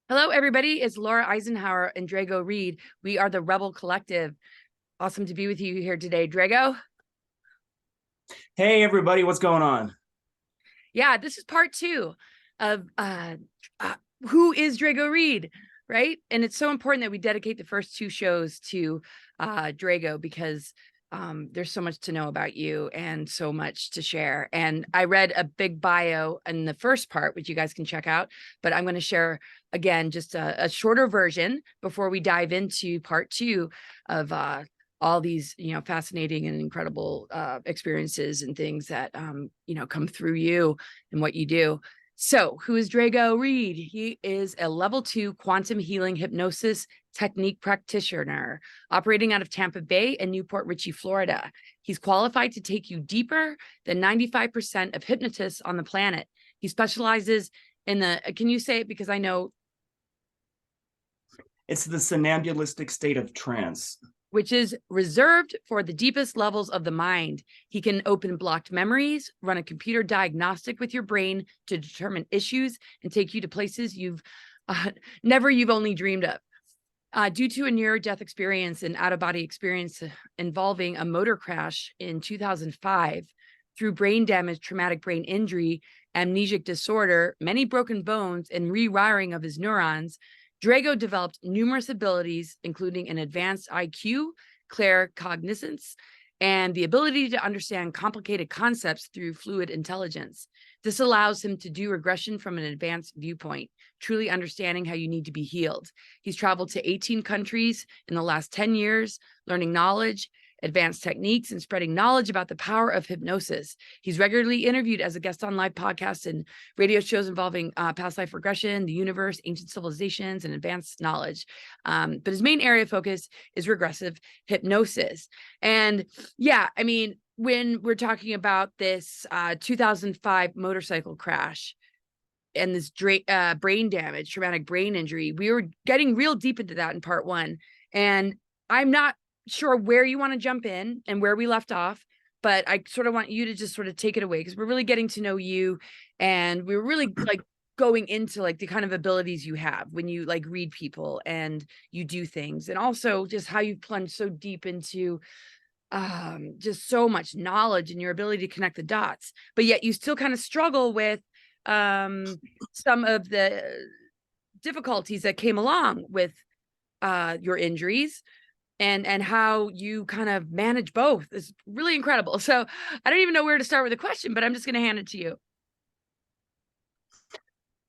Hello, everybody. It's Laura Eisenhower and Drago Reid. We are the Rebel Collective. Awesome to be with you here today, Drago. Hey, everybody, what's going on? Yeah, this is part two of who is Drago Reid, right? And it's so important that we dedicate the first two shows to Drago because there's so much to know about you and so much to share. And I read a big bio in the first part, which you guys can check out, but I'm going to share again just a shorter version before we dive into part two of all these, fascinating and incredible experiences and things that, come through you and what you do. So who is Drago Reid? He is a level 2 quantum healing hypnosis technique practitioner operating out of Tampa Bay and Newport Richey, Florida. He's qualified to take you deeper than 95% of hypnotists on the planet. He specializes in can you say it? Because I know. It's the somnambulistic state of trance, Which is reserved for the deepest levels of the mind. He can open blocked memories, run a computer diagnostic with your brain to determine issues, and take you to places you've only dreamed of. Due to a near-death experience and out-of-body experience involving a motor crash in 2005, through brain damage, traumatic brain injury, amnesic disorder, many broken bones, and rewiring of his neurons, Drago developed numerous abilities, including an advanced IQ, claircognizance, and the ability to understand complicated concepts through fluid intelligence. This allows him to do regression from an advanced viewpoint, truly understanding how you need to be healed. He's traveled to 18 countries in the last 10 years, learning knowledge, advanced techniques, and spreading knowledge about the power of hypnosis. He's regularly interviewed as a guest on live podcasts and radio shows involving past life regression, the universe, ancient civilizations, and advanced knowledge. But his main area of focus is regressive hypnosis. And yeah, I mean, when we're talking about this 2005 motorcycle crash and this brain damage, traumatic brain injury, we were getting real deep into that in part one. And I'm not sure where you want to jump in and where we left off, but I sort of want you to just sort of take it away because we're really getting to know you, and we're really like going into like the kind of abilities you have when you like read people and you do things, and also just how you plunge so deep into just so much knowledge and your ability to connect the dots, but yet you still kind of struggle with some of the difficulties that came along with your injuries, and how you kind of manage both is really incredible. So I don't even know where to start with a question, but I'm just going to hand it to you.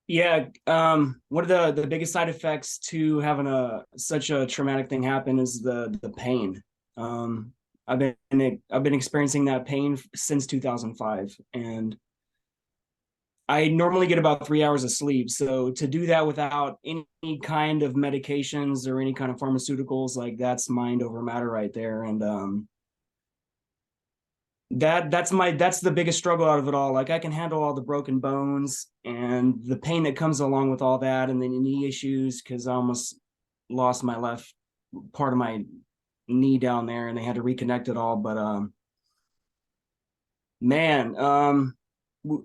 Yeah, one of the biggest side effects to having such a traumatic thing happen is the pain. I've been experiencing that pain since 2005, and I normally get about 3 hours of sleep. So to do that without any kind of medications or any kind of pharmaceuticals, like that's mind over matter right there. And that's the biggest struggle out of it all. Like I can handle all the broken bones and the pain that comes along with all that, and then the knee issues because I almost lost my left part of my knee down there, and they had to reconnect it all. But man,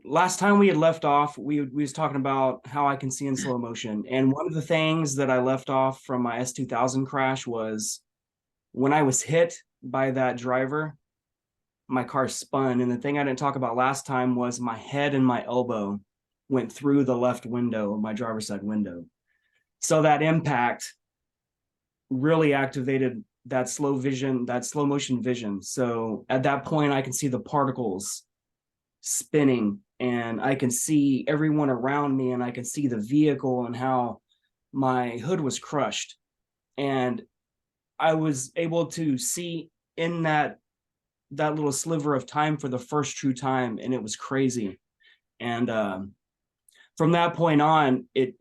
last time we had left off, we was talking about how I can see in slow motion, and one of the things that I left off from my S2000 crash was when I was hit by that driver, my car spun, and the thing I didn't talk about last time was my head and my elbow went through the left window, my driver's side window. So that impact really activated that slow motion vision. So at that point, I can see the particles spinning, and I can see everyone around me, and I can see the vehicle and how my hood was crushed. And I was able to see in that little sliver of time for the first true time, and it was crazy. And from that point on, it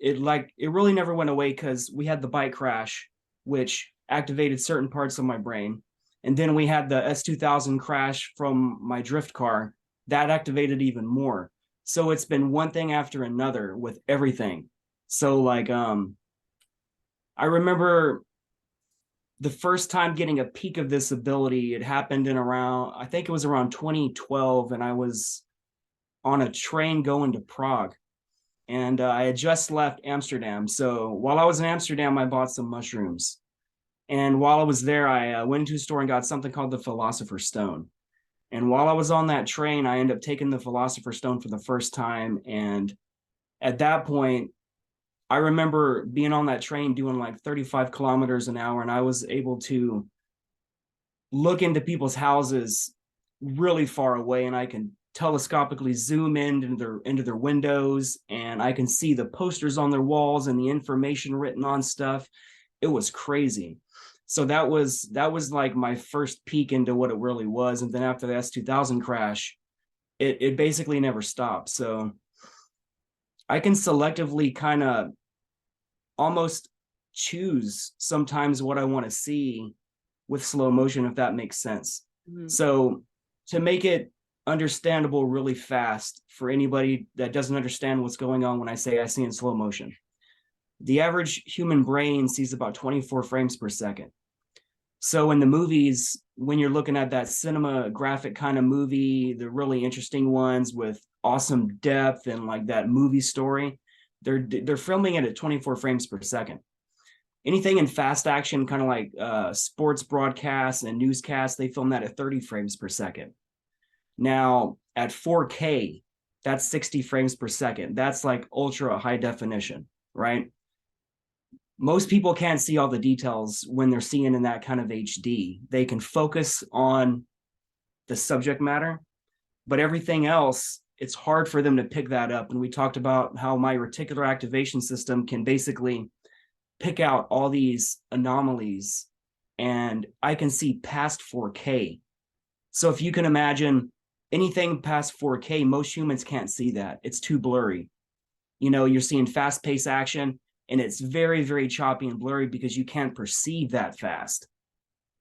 really never went away, because we had the bike crash, which activated certain parts of my brain, and then we had the S2000 crash from my drift car that activated even more. So it's been one thing after another with everything. So like I remember the first time getting a peak of this ability, it happened in I think it was around 2012, and I was on a train going to Prague. and I had just left Amsterdam. So while I was in Amsterdam, I bought some mushrooms. And while I was there, I went into a store and got something called the Philosopher's Stone. And while I was on that train, I ended up taking the Philosopher's Stone for the first time. And at that point, I remember being on that train doing like 35 kilometers an hour, and I was able to look into people's houses really far away, and I can telescopically zoom in into their windows, and I can see the posters on their walls and the information written on stuff. It was crazy. So that was like my first peek into what it really was. And then after the S2000 crash, it basically never stopped. So I can selectively kind of almost choose sometimes what I want to see with slow motion, if that makes sense. Mhm. So to make it understandable really fast for anybody that doesn't understand what's going on when I say I see in slow motion, the average human brain sees about 24 frames per second. So in the movies, when you're looking at that cinematographic kind of movie, the really interesting ones with awesome depth and like that movie story, they're filming it at 24 frames per second. Anything in fast action, kind of like sports broadcasts and newscasts, they film that at 30 frames per second. Now at 4K, that's 60 frames per second. That's like ultra high definition, right? Most people can't see all the details when they're seeing in that kind of HD. They can focus on the subject matter, but everything else, it's hard for them to pick that up. And we talked about how my reticular activation system can basically pick out all these anomalies, and I can see past 4K. So if you can imagine anything past 4K, most humans can't see that. It's too blurry. You know, you're seeing fast-paced action, and it's very, very choppy and blurry because you can't perceive that fast.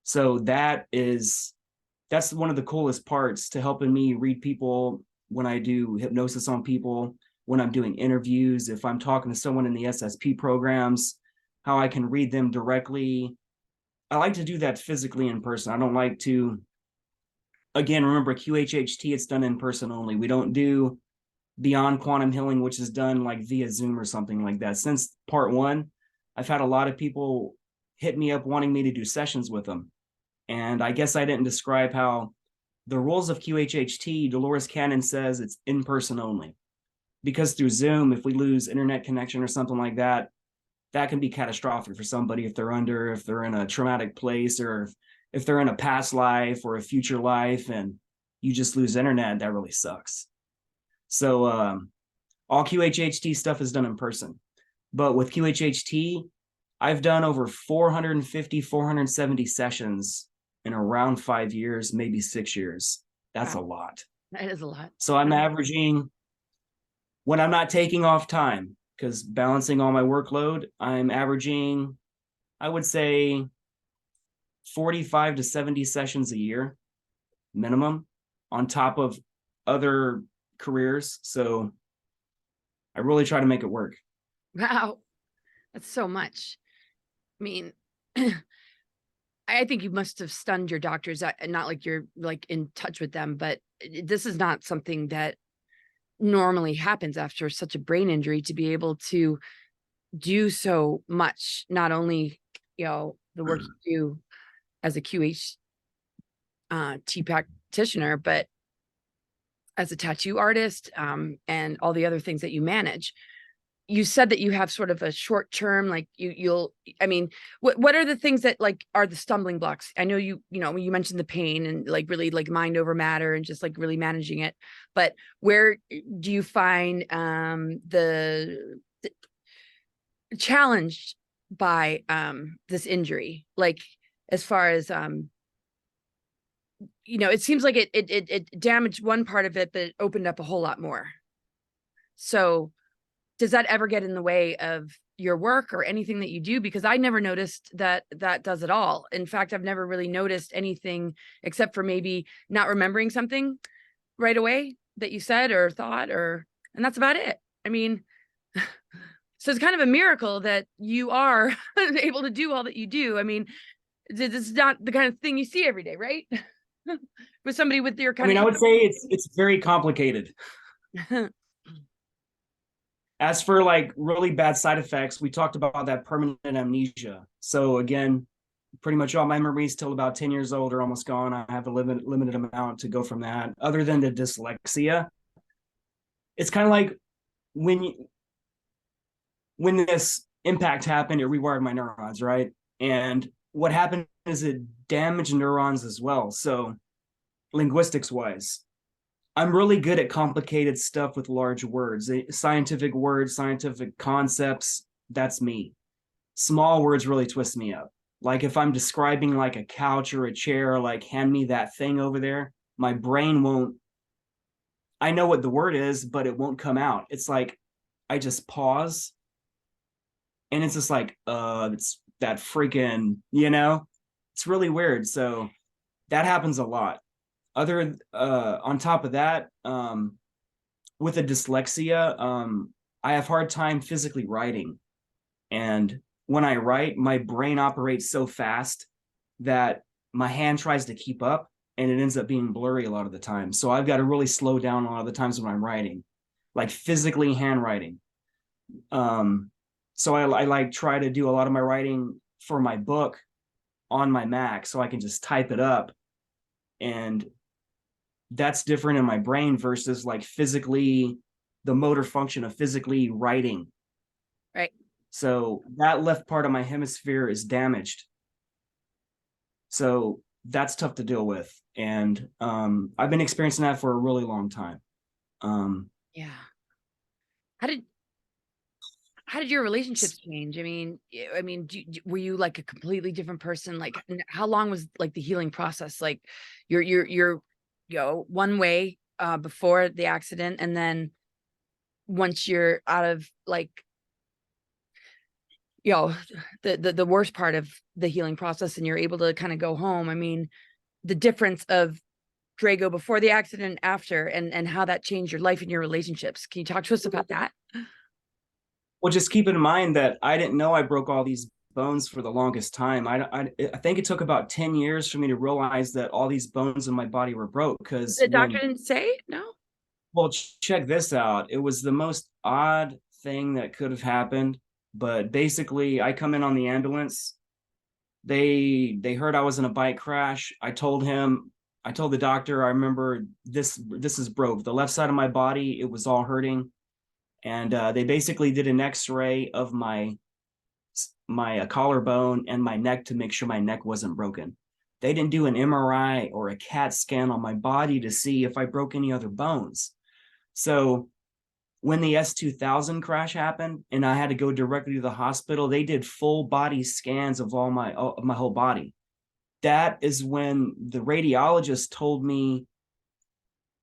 So that's one of the coolest parts to helping me read people when I do hypnosis on people, when I'm doing interviews, if I'm talking to someone in the SSP programs, how I can read them directly. I like to do that physically in person. I don't like to, again, remember QHHT, it's done in person only. We don't do Beyond Quantum Healing, which is done like via Zoom or something like that. Since part one, I've had a lot of people hit me up wanting me to do sessions with them. And I guess I didn't describe how the rules of QHHT, Dolores Cannon says it's in person only. Because through Zoom, if we lose internet connection or something like that, that can be catastrophic for somebody if they're in a traumatic place, or if they're in a past life or a future life and you just lose internet, that really sucks. So all QHHT stuff is done in person. But with QHHT, I've done over 450, 470 sessions in around 5 years, maybe 6 years. That's a lot. That is a lot. So I'm averaging, when I'm not taking off time, because balancing all my workload, I'm averaging, I would say, 45 to 70 sessions a year minimum, on top of other careers. So I really try to make it work. Wow. That's so much. I mean, I think you must have stunned your doctors, not like you're like in touch with them, but this is not something that normally happens after such a brain injury, to be able to do so much. Not only, the work you do as a QHT practitioner, but as a tattoo artist, and all the other things that you manage. You said that you have sort of a short term, like I mean, what are the things that like are the stumbling blocks? I know you mentioned the pain and like really like mind over matter and just like really managing it, but where do you find the challenged by this injury? Like, as far as it seems like it damaged one part of it, but it opened up a whole lot more. So does that ever get in the way of your work or anything that you do? Because I never noticed that does at all. In fact, I've never really noticed anything except for maybe not remembering something right away that you said or thought, and that's about it. I mean, so it's kind of a miracle that you are able to do all that you do. I mean, this is not the kind of thing you see every day, right? With somebody with your kind I would say it's very complicated. As for like really bad side effects, we talked about that permanent amnesia. So again, pretty much all my memories till about 10 years old are almost gone. I have a limited amount to go from that. Other than the dyslexia, it's kind of like when this impact happened, it rewired my neurons, right? And what happened is it damaged neurons as well. So linguistics wise, I'm really good at complicated stuff with large words, scientific words, scientific concepts. That's me. Small words really twist me up. Like if I'm describing like a couch or a chair, like hand me that thing over there, my brain won't, I know what the word is, but it won't come out. It's like I just pause and it's just like, it's that freaking, it's really weird. So that happens a lot. On top of that, with a dyslexia, I have hard time physically writing. And when I write, my brain operates so fast that my hand tries to keep up and it ends up being blurry a lot of the time. So I've got to really slow down a lot of the times when I'm writing, like physically handwriting. So I like try to do a lot of my writing for my book on my Mac so I can just type it up. And that's different in my brain versus like physically the motor function of physically writing. Right. So that left part of my hemisphere is damaged. So that's tough to deal with. And I've been experiencing that for a really long time. Yeah. How did your relationships change? I mean, were you like a completely different person? Like, how long was like the healing process? Like, you're one way before the accident, and then once you're out of like, the worst part of the healing process, and you're able to kind of go home. I mean, the difference of Drago before the accident, and after, and how that changed your life and your relationships. Can you talk to us about that? Well, just keep in mind that I didn't know I broke all these bones for the longest time. I think it took about 10 years for me to realize that all these bones in my body were broke. Because The doctor didn't say no. well, check this out. It was the most odd thing that could have happened. But basically, I come in on the ambulance. They heard I was in a bike crash. I told the doctor, I remember this is broke. The left side of my body, it was all hurting. And they basically did an x-ray of my collarbone and my neck to make sure my neck wasn't broken. They didn't do an MRI or a CAT scan on my body to see if I broke any other bones. So when the S2000 crash happened and I had to go directly to the hospital, they did full body scans of my whole body. That is when the radiologist told me,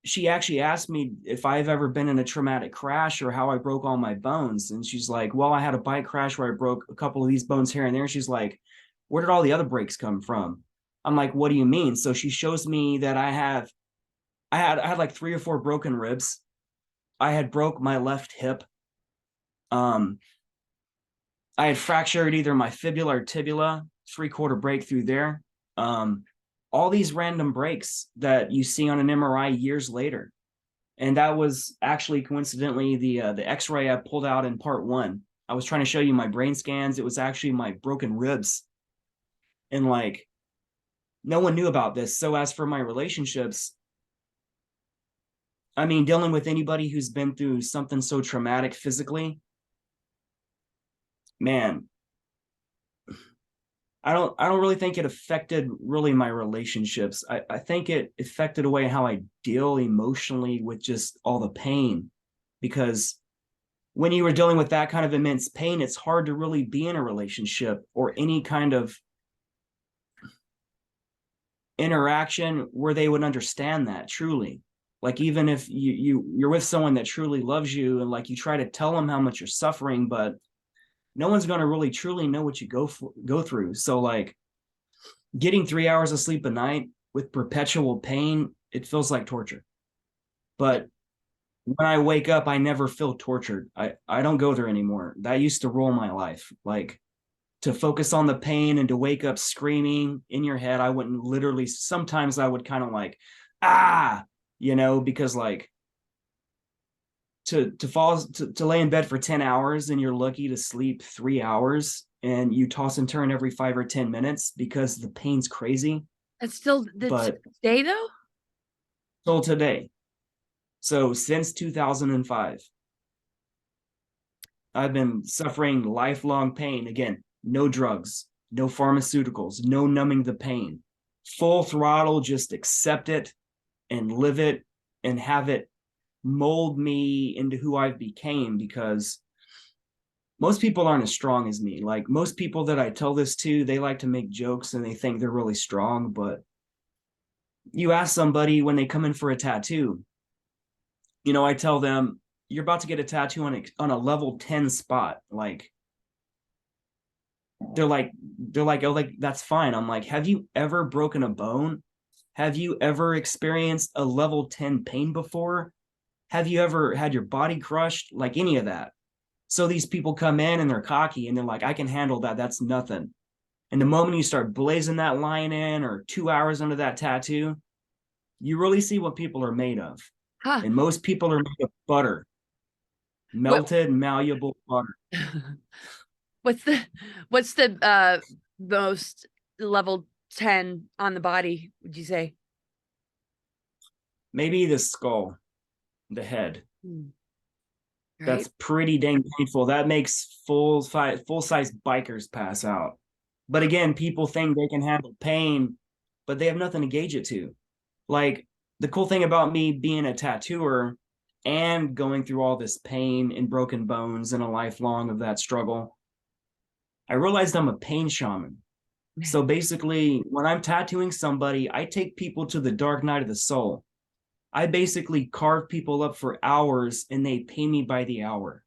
she actually asked me if I've ever been in a traumatic crash or how I broke all my bones. And she's like, well, I had a bike crash where I broke a couple of these bones here and there. She's like, where did all the other breaks come from? I'm like, what do you mean? So she shows me that I had like 3 or 4 broken ribs. I had broke my left hip. I had fractured either my fibula or tibula, 3/4 break through there. All these random breaks that you see on an MRI years later. And that was actually coincidentally the x-ray I pulled out in part 1. I was trying to show you my brain scans. It was actually my broken ribs. And like, no one knew about this. So as for my relationships, I mean, dealing with anybody who's been through something so traumatic physically, man, I don't really think it affected really my relationships. I think it affected the way how I deal emotionally with just all the pain, because when you were dealing with that kind of immense pain, it's hard to really be in a relationship or any kind of interaction where they would understand that truly. Like even if you're with someone that truly loves you and like you try to tell them how much you're suffering, but no one's going to really truly know what you go through. So like getting 3 hours of sleep a night with perpetual pain, it feels like torture. But when I wake up, I never feel tortured. I don't go there anymore. That used to rule my life. Like to focus on the pain and to wake up screaming in your head, I wouldn't literally, sometimes I would kind of like, because like to lay in bed for 10 hours and you're lucky to sleep 3 hours and you toss and turn every 5 or 10 minutes because the pain's crazy. It's still But day though? till today. So since 2005, I've been suffering lifelong pain. Again, no drugs, no pharmaceuticals, no numbing the pain. Full throttle, just accept it and live it and have it mold me into who I became, because most people aren't as strong as me. Like most people that I tell this to, they like to make jokes and they think they're really strong. But you ask somebody when they come in for a tattoo, you know, I tell them, you're about to get a tattoo on a level 10 spot. Like, they're like, oh, like, that's fine. I'm like, have you ever broken a bone? Have you ever experienced a level 10 pain before? Have you ever had your body crushed? Like any of that. So these people come in and they're cocky and they're like, I can handle that. That's nothing. And the moment you start blazing that line in, or 2 hours under that tattoo, you really see what people are made of. Huh. And most people are made of butter, melted, malleable butter. What's the most level 10 on the body, would you say? Maybe the skull, the head. Right. That's pretty dang painful. That makes full size bikers pass out. But again, people think they can handle pain, but they have nothing to gauge it to. Like, the cool thing about me being a tattooer and going through all this pain and broken bones and a lifelong of that struggle, I realized I'm a pain shaman. So basically, when I'm tattooing somebody, I take people to the dark night of the soul. I basically carve people up for hours and they pay me by the hour.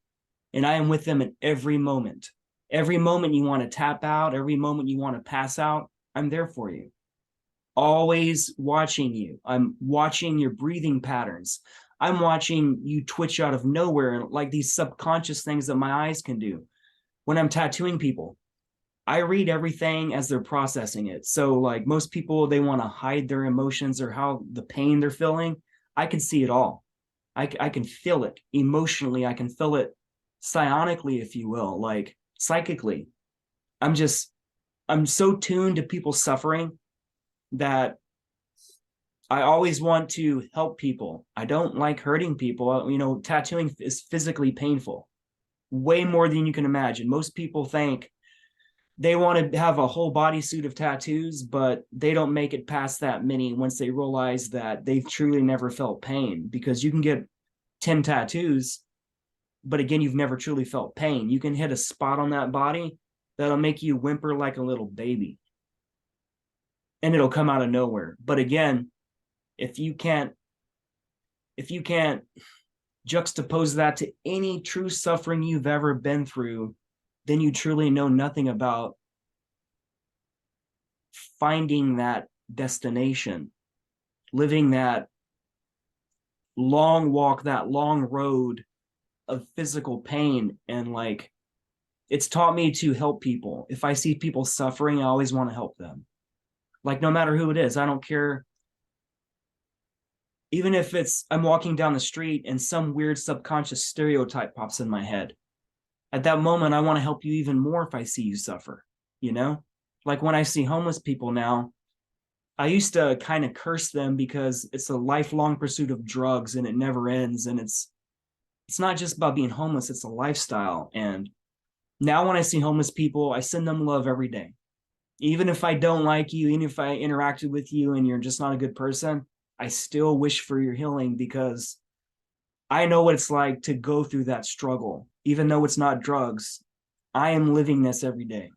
And I am with them at every moment. Every moment you want to tap out, every moment you want to pass out, I'm there for you. Always watching you. I'm watching your breathing patterns. I'm watching you twitch out of nowhere, like these subconscious things that my eyes can do. When I'm tattooing people, I read everything as they're processing it. So like most people, they want to hide their emotions or how the pain they're feeling. I can see it all. I can feel it emotionally. I can feel it psionically, if you will, like psychically. I'm so tuned to people's suffering that I always want to help people. I don't like hurting people. You know, tattooing is physically painful, way more than you can imagine. Most people think they want to have a whole bodysuit of tattoos, but they don't make it past that many once they realize that they've truly never felt pain, because you can get 10 tattoos, but again, you've never truly felt pain. You can hit a spot on that body that'll make you whimper like a little baby, and it'll come out of nowhere. But again, if you can't juxtapose that to any true suffering you've ever been through, then you truly know nothing about finding that destination, living that long walk, that long road of physical pain. And like, it's taught me to help people. If I see people suffering, I always want to help them. Like, no matter who it is, I don't care. Even if I'm walking down the street and some weird subconscious stereotype pops in my head, at that moment, I want to help you even more if I see you suffer, you know? Like when I see homeless people now, I used to kind of curse them because it's a lifelong pursuit of drugs and it never ends. And it's not just about being homeless, it's a lifestyle. And now when I see homeless people, I send them love every day. Even if I don't like you, even if I interacted with you and you're just not a good person, I still wish for your healing, because I know what it's like to go through that struggle. Even though it's not drugs, I am living this every day.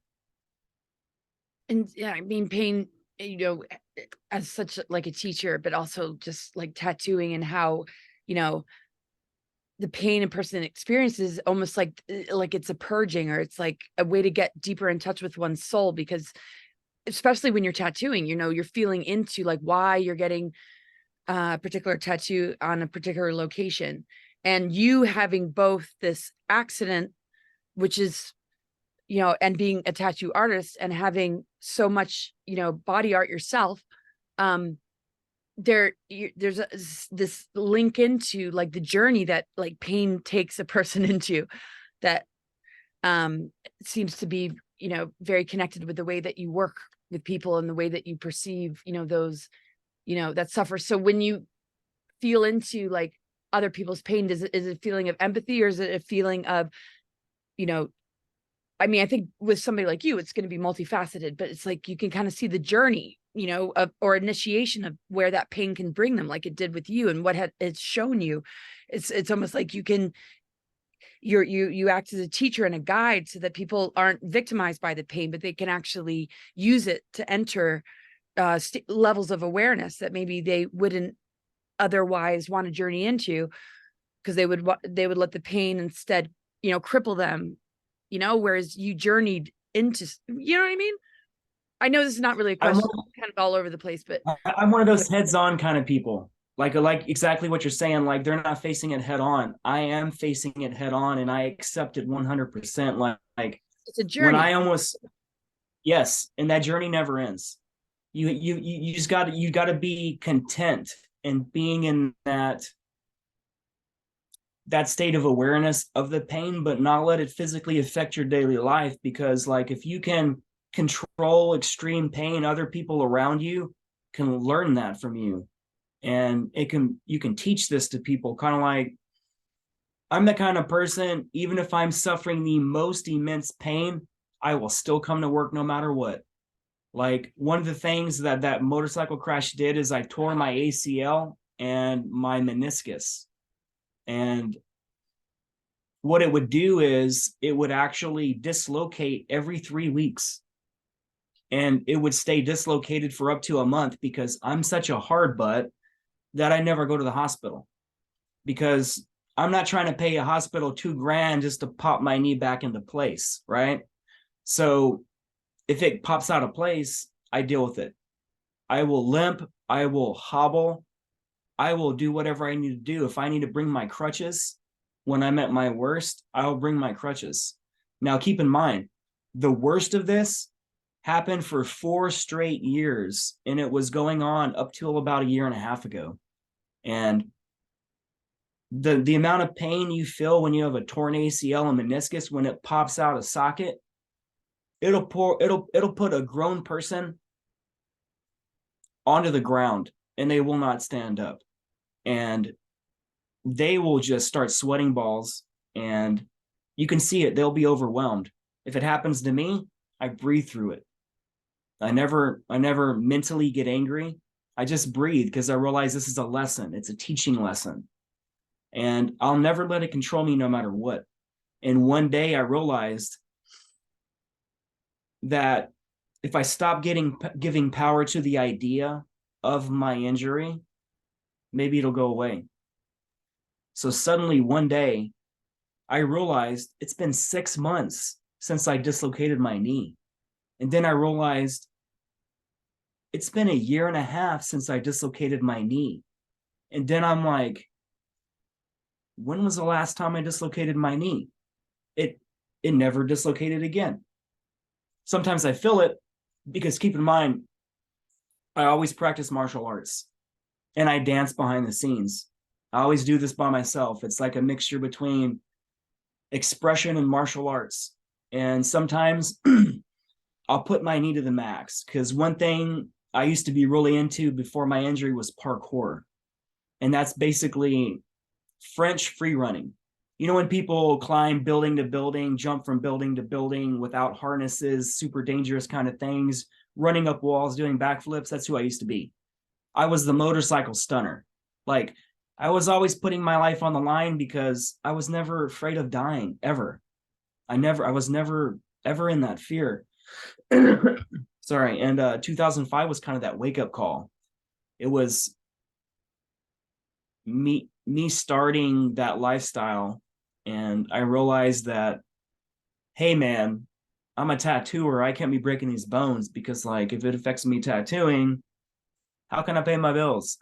And yeah, I mean, pain, you know, as such like a teacher, but also just like tattooing and how, you know, the pain a person experiences almost like it's a purging, or it's like a way to get deeper in touch with one's soul. Because especially when you're tattooing, you know, you're feeling into like why you're getting a particular tattoo on a particular location, and you having both this accident, which is, you know, and being a tattoo artist and having so much, you know, body art yourself, there's this link into like the journey that like pain takes a person into, that seems to be, you know, very connected with the way that you work with people and the way that you perceive, you know, those, you know, that suffer. So when you feel into like other people's pain, is it a feeling of empathy, or is it a feeling of, you know, I mean, I think with somebody like you, it's going to be multifaceted, but it's like you can kind of see the journey, you know, of, or initiation of where that pain can bring them, like it did with you, and what it's shown you. It's almost like you can, you act as a teacher and a guide, so that people aren't victimized by the pain, but they can actually use it to enter levels of awareness that maybe they wouldn't otherwise want to journey into, because they would let the pain instead, you know, cripple them, you know, whereas you journeyed into, you know what I mean? I know this is not really a I'm question, one, kind of all over the place, but I'm one of those heads-on kind of people. Like exactly what you're saying. Like they're not facing it head on. I am facing it head on, and I accept it 100%. Like it's a when journey. I almost, yes, and that journey never ends. You just got to be content and being in that state of awareness of the pain, but not let it physically affect your daily life. Because like if you can control extreme pain, other people around you can learn that from you, and you can teach this to people. Kind of like I'm the kind of person, even if I'm suffering the most immense pain, I will still come to work no matter what. Like one of the things that motorcycle crash did is I tore my ACL and my meniscus. And what it would do is it would actually dislocate every 3 weeks. And it would stay dislocated for up to a month, because I'm such a hard butt that I never go to the hospital, because I'm not trying to pay a hospital $2,000 just to pop my knee back into place, right? So if it pops out of place, I deal with it. I will limp, I will hobble, I will do whatever I need to do. If I need to bring my crutches when I'm at my worst, I'll bring my crutches. Now, keep in mind, the worst of this happened for 4 straight years, and it was going on up till about a year and a half ago. And the amount of pain you feel when you have a torn ACL and meniscus, when it pops out of socket, it'll put a grown person onto the ground, and they will not stand up, and they will just start sweating balls, and you can see it. They'll be overwhelmed. If it happens to me, I breathe through it. I never mentally get angry. I just breathe, because I realize this is a lesson. It's a teaching lesson, and I'll never let it control me no matter what. And one day I realized that if I stop giving power to the idea of my injury, maybe it'll go away. So suddenly one day I realized it's been 6 months since I dislocated my knee. And then I realized it's been a year and a half since I dislocated my knee. And then I'm like, when was the last time I dislocated my knee? It never dislocated again. Sometimes I feel it, because keep in mind, I always practice martial arts and I dance behind the scenes. I always do this by myself. It's like a mixture between expression and martial arts. And sometimes I'll put my knee to the max, because one thing I used to be really into before my injury was parkour. And that's basically French free running. You know, when people climb building to building, jump from building to building without harnesses, super dangerous kind of things, running up walls, doing backflips, that's who I used to be. I was the motorcycle stunner. Like, I was always putting my life on the line, because I was never afraid of dying, ever. I was never, ever in that fear. Sorry. And 2005 was kind of that wake-up call. It was me starting that lifestyle, and I realized that, hey man, I'm a tattooer. I can't be breaking these bones, because like if it affects me tattooing, how can I pay my bills?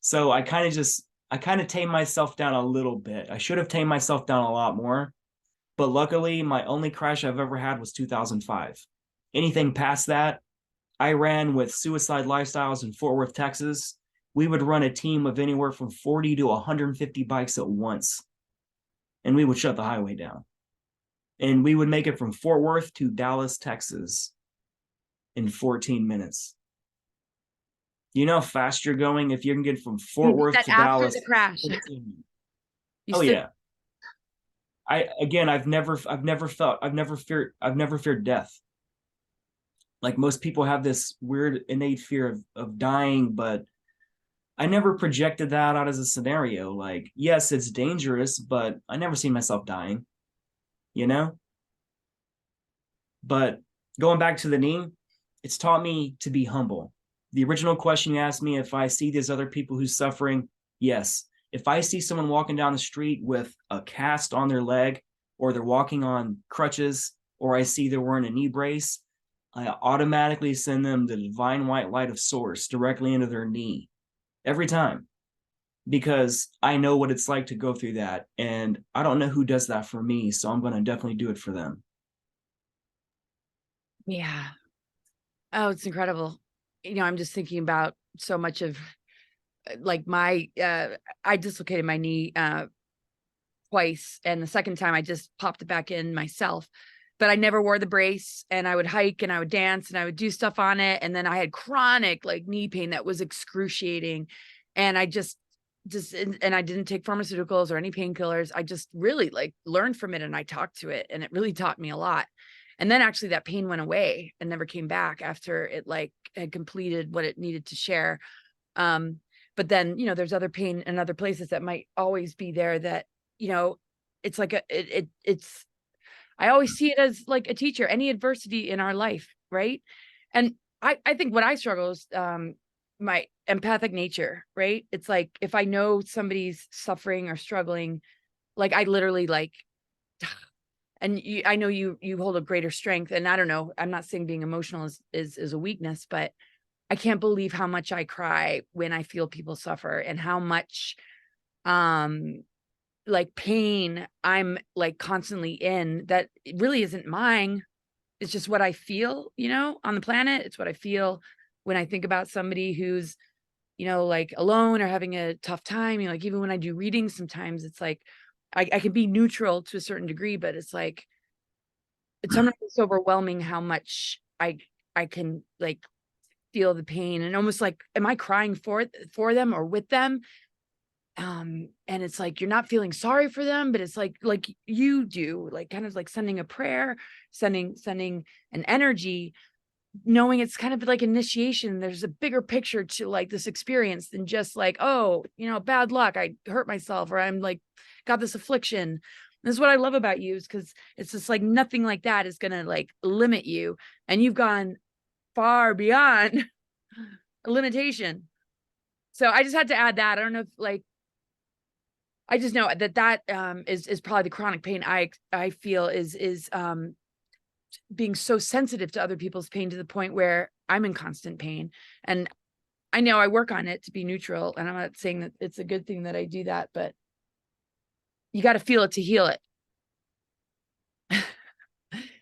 So I kind of tamed myself down a little bit. I should have tamed myself down a lot more, but luckily my only crash I've ever had was 2005. Anything past that, I ran with Suicide Lifestyles in Fort Worth, Texas, we would run a team of anywhere from 40 to 150 bikes at once, and we would shut the highway down. And we would make it from Fort Worth to Dallas, Texas in 14 minutes. You know how fast you're going if you can get from Fort Worth that to after Dallas? the crash. Oh yeah. I've never feared death. Like most people have this weird innate fear of dying, but I never projected that out as a scenario. Like, yes, it's dangerous, but I never seen myself dying, you know? But going back to the knee, it's taught me to be humble. The original question you asked me, if I see these other people who's suffering, yes. If I see someone walking down the street with a cast on their leg, or they're walking on crutches, or I see they're wearing a knee brace, I automatically send them the divine white light of source directly into their knee every time, because I know what it's like to go through that. And I don't know who does that for me, so I'm going to definitely do it for them. Yeah. Oh, it's incredible. You know, I'm just thinking about so much of like I dislocated my knee twice, and the second time I just popped it back in myself. But I never wore the brace, and I would hike and I would dance and I would do stuff on it. And then I had chronic like knee pain that was excruciating. And I just and I didn't take pharmaceuticals or any painkillers. I just really like learned from it, and I talked to it, and it really taught me a lot. And then actually that pain went away and never came back after it like had completed what it needed to share. But then, you know, there's other pain in other places that might always be there that, you know, it's like it's I always see it as like a teacher, any adversity in our life, right? And I think what I struggle is my empathic nature, right? It's like if I know somebody's suffering or struggling, like I literally like, and I know you hold a greater strength. And I don't know, I'm not saying being emotional is a weakness, but I can't believe how much I cry when I feel people suffer, and how much like pain I'm like constantly in that it really isn't mine. It's just what I feel, you know, on the planet. It's what I feel when I think about somebody who's, you know, like alone or having a tough time. You know, like even when I do readings, sometimes it's like I can be neutral to a certain degree, but it's like it's sometimes it's overwhelming how much I can like feel the pain, and almost like, am I crying for them or with them? And it's like you're not feeling sorry for them, but it's like you do, like kind of like sending a prayer, sending an energy, knowing it's kind of like initiation. There's a bigger picture to like this experience than just like, oh, you know, bad luck, I hurt myself, or I'm like got this affliction. This is what I love about you, is because it's just like nothing like that is gonna like limit you, and you've gone far beyond a limitation. So I just had to add that. I don't know if like I just know that is probably the chronic pain I feel is being so sensitive to other people's pain to the point where I'm in constant pain. And I know I work on it to be neutral, and I'm not saying that it's a good thing that I do that, but you got to feel it to heal it.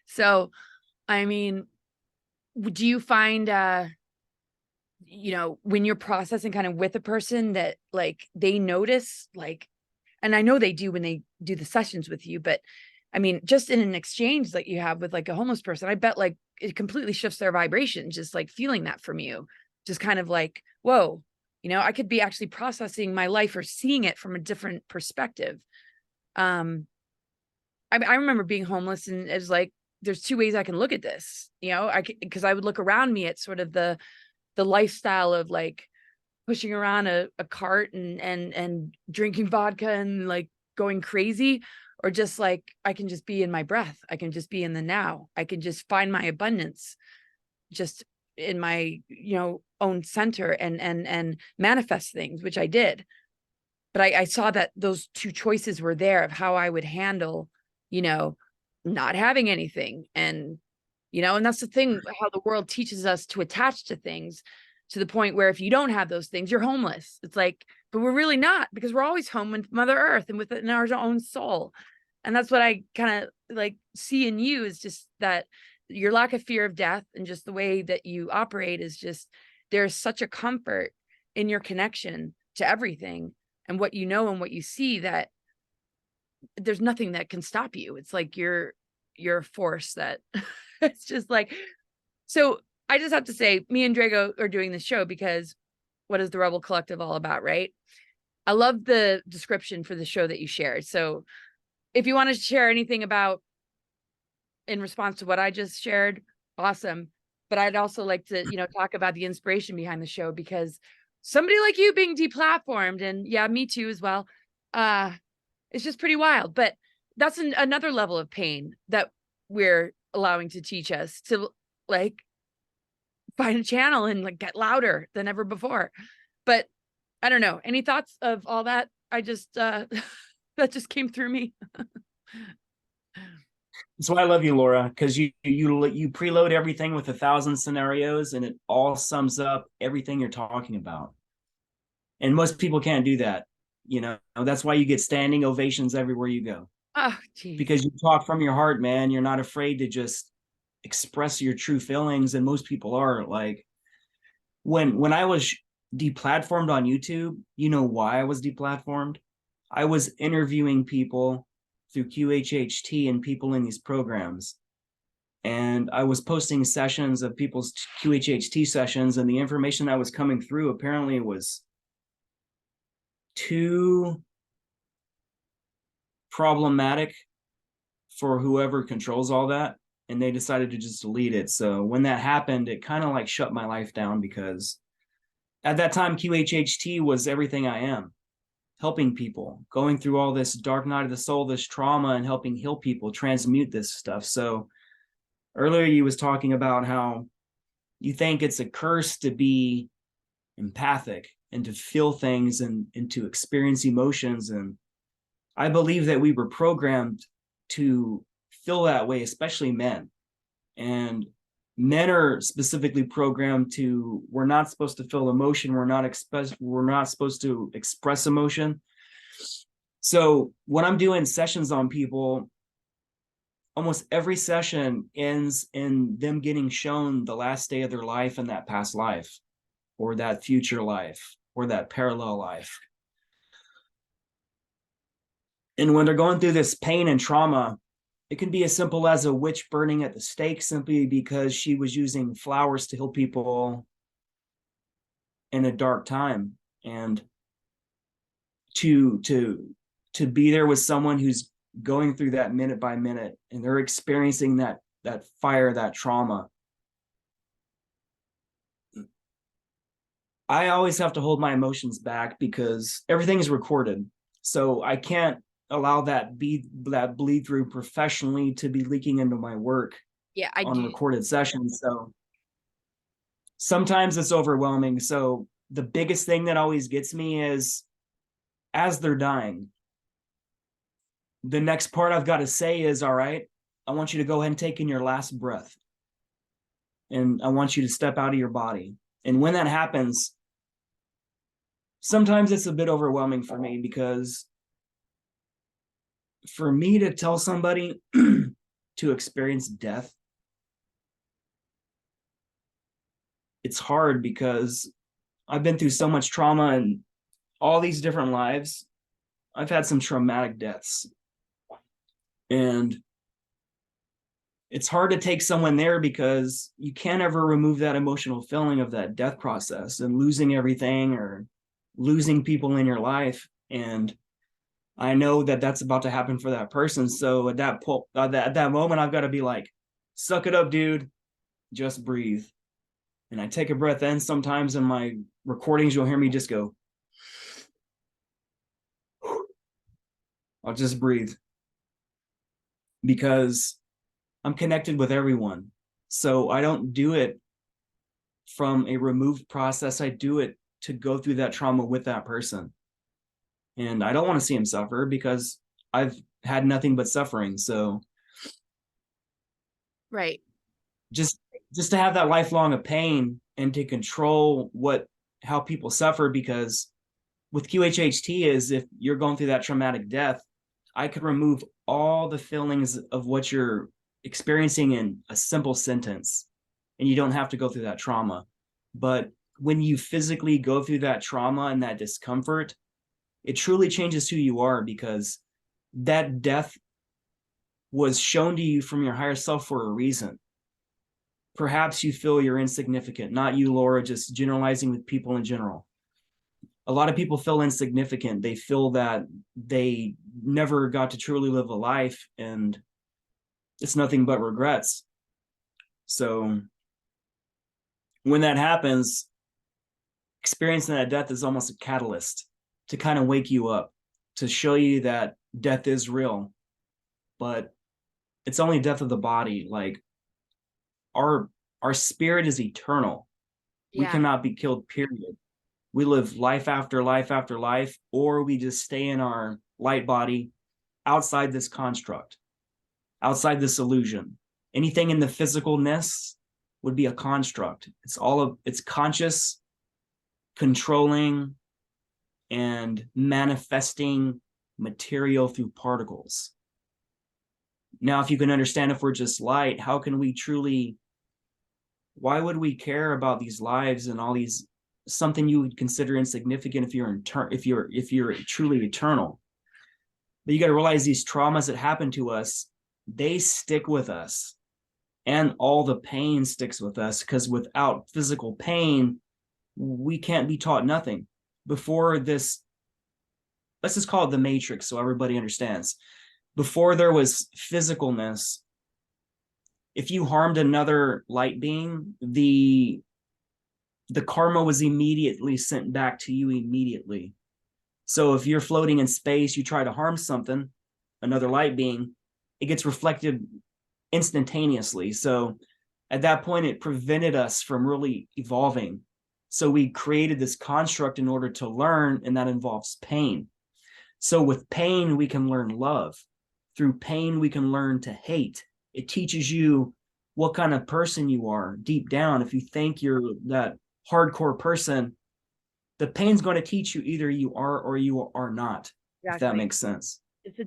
So, I mean, do you find you know, when you're processing kind of with a person that like they notice, like, and I know they do when they do the sessions with you, but I mean, just in an exchange that you have with like a homeless person, I bet like it completely shifts their vibration, just like feeling that from you, just kind of like, whoa, you know, I could be actually processing my life or seeing it from a different perspective. I remember being homeless, and it was like, there's two ways I can look at this, you know, because I would look around me at sort of the lifestyle of like pushing around a cart and drinking vodka and like going crazy, or just like I can just be in my breath. I can just be in the now. I can just find my abundance just in my, you know, own center and manifest things, which I did. But I saw that those two choices were there of how I would handle, you know, not having anything. And, you know, and that's the thing, how the world teaches us to attach to things, to the point where if you don't have those things, you're homeless. It's like, but we're really not, because we're always home with Mother Earth and within our own soul. And that's what I kind of like see in you, is just that your lack of fear of death and just the way that you operate is just, there's such a comfort in your connection to everything and what you know and what you see, that there's nothing that can stop you. It's like you're a force that it's just like, so I just have to say, me and Drago are doing this show because what is the Rebel Collective all about, right? I love the description for the show that you shared. So if you want to share anything about in response to what I just shared, awesome. But I'd also like to, talk about the inspiration behind the show, because somebody like you being deplatformed, and yeah, me too as well, it's just pretty wild. But that's another level of pain that we're allowing to teach us to like find a channel and like get louder than ever before. But I don't know. Any thoughts of all that? I just that just came through me. That's why I love you, Laura, because you preload everything with 1,000 scenarios, and it all sums up everything you're talking about. And most people can't do that. That's why you get standing ovations everywhere you go. Oh, geez. Because you talk from your heart, man. You're not afraid to just express your true feelings, and most people are. Like when I was deplatformed on YouTube, you know why I was deplatformed? I was interviewing people through QHHT and people in these programs, and I was posting sessions of people's QHHT sessions, and the information that was coming through apparently was too problematic for whoever controls all that, and they decided to just delete it. So when that happened, it kind of like shut my life down, because at that time QHHT was everything I am, helping people going through all this dark night of the soul, this trauma, and helping heal people, transmute this stuff. So earlier you was talking about how you think it's a curse to be empathic and to feel things and to experience emotions. And I believe that we were programmed to feel that way, especially men. And men are specifically programmed to, we're not supposed to feel emotion. We're not supposed to express emotion. So when I'm doing sessions on people, almost every session ends in them getting shown the last day of their life in that past life, or that future life, or that parallel life. And when they're going through this pain and trauma, it can be as simple as a witch burning at the stake simply because she was using flowers to heal people in a dark time. And to be there with someone who's going through that minute by minute, and they're experiencing that fire, that trauma. I always have to hold my emotions back because everything is recorded. So I can't allow that bleed through professionally to be leaking into my work on recorded sessions. So sometimes it's overwhelming. So the biggest thing that always gets me is, as they're dying, the next part I've got to say is, all right, I want you to go ahead and take in your last breath. And I want you to step out of your body. And when that happens, sometimes it's a bit overwhelming for me, because for me to tell somebody to experience death, it's hard, because I've been through so much trauma and all these different lives. I've had some traumatic deaths, and it's hard to take someone there because you can't ever remove that emotional feeling of that death process and losing everything or losing people in your life. And I know that that's about to happen for that person. So at that moment, I've got to be like, suck it up, dude. Just breathe. And I take a breath in. Sometimes in my recordings, you'll hear me just go. I'll just breathe, because I'm connected with everyone. So I don't do it from a removed process. I do it to go through that trauma with that person. And I don't want to see him suffer, because I've had nothing but suffering. So Right. Just to have that lifelong of pain and to control how people suffer, because with QHHT is, if you're going through that traumatic death, I could remove all the feelings of what you're experiencing in a simple sentence, and you don't have to go through that trauma. But when you physically go through that trauma and that discomfort, it truly changes who you are, because that death was shown to you from your higher self for a reason. Perhaps you feel you're insignificant, not you, Laura, just generalizing with people in general. A lot of people feel insignificant. They feel that they never got to truly live a life, and it's nothing but regrets. So when that happens, experiencing that death is almost a catalyst to kind of wake you up, to show you that death is real, but it's only death of the body. Like our spirit is eternal. We cannot be killed, period. We live life after life after life, or we just stay in our light body outside this construct, outside this illusion. Anything in the physicalness would be a construct. It's conscious, controlling, and manifesting material through particles. Now, if you can understand, if we're just light, how can we truly, why would we care about these lives and all these, something you would consider insignificant if you're truly eternal? But you got to realize these traumas that happen to us, they stick with us, and all the pain sticks with us, because without physical pain, we can't be taught nothing. Before this, let's just call it the Matrix so everybody understands. Before there was physicalness, if you harmed another light being, the karma was immediately sent back to you immediately. So if you're floating in space, you try to harm something, another light being, it gets reflected instantaneously. So at that point, it prevented us from really evolving. So we created this construct in order to learn, and that involves pain. So with pain, we can learn love. Through pain, we can learn to hate. It teaches you what kind of person you are deep down. If you think you're that hardcore person, the pain's going to teach you either you are or you are not. Exactly. If that makes sense. It's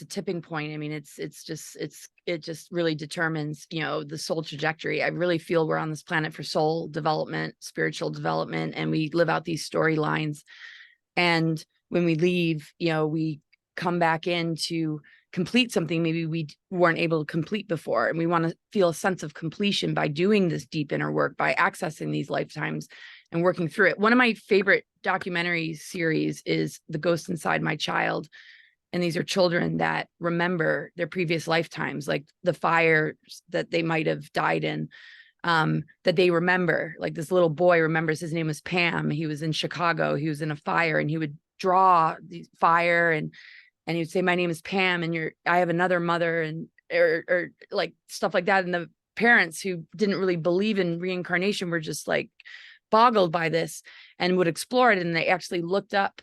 a tipping point. I mean, it just really determines, the soul trajectory. I really feel we're on this planet for soul development, spiritual development, and we live out these storylines. And when we leave, we come back in to complete something maybe we weren't able to complete before. And we want to feel a sense of completion by doing this deep inner work, by accessing these lifetimes and working through it. One of my favorite documentary series is The Ghost Inside My Child. And these are children that remember their previous lifetimes, like the fires that they might have died in, that they remember. Like this little boy remembers, his name was Pam. He was in Chicago. He was in a fire, and he would draw the fire, and he would say, "My name is Pam, and I have another mother," and or like stuff like that. And the parents, who didn't really believe in reincarnation, were just like boggled by this and would explore it. And they actually looked up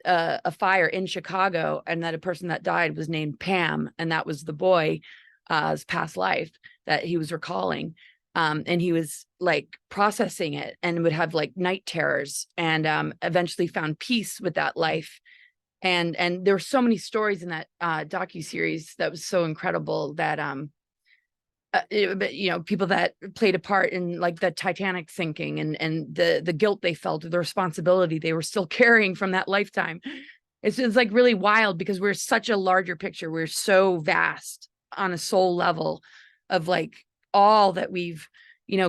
a fire in Chicago, and that a person that died was named Pam, and that was the boy's past life that he was recalling. And he was like processing it, and would have like night terrors, and eventually found peace with that life. And there were so many stories in that docuseries that was so incredible, that people that played a part in like the Titanic sinking, and the guilt they felt, the responsibility they were still carrying from that lifetime. It's like really wild, because we're such a larger picture. We're so vast on a soul level of like all that we've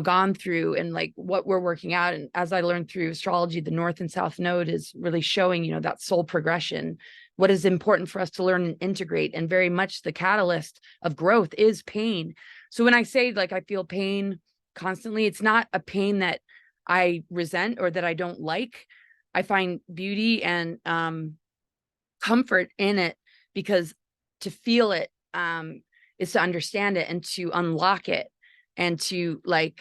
gone through, and like what we're working out. And as I learned through astrology, the North and South Node is really showing that soul progression, what is important for us to learn and integrate. And very much the catalyst of growth is pain. So when I say like I feel pain constantly, it's not a pain that I resent or that I don't like. I find beauty and comfort in it, because to feel it is to understand it and to unlock it, and to like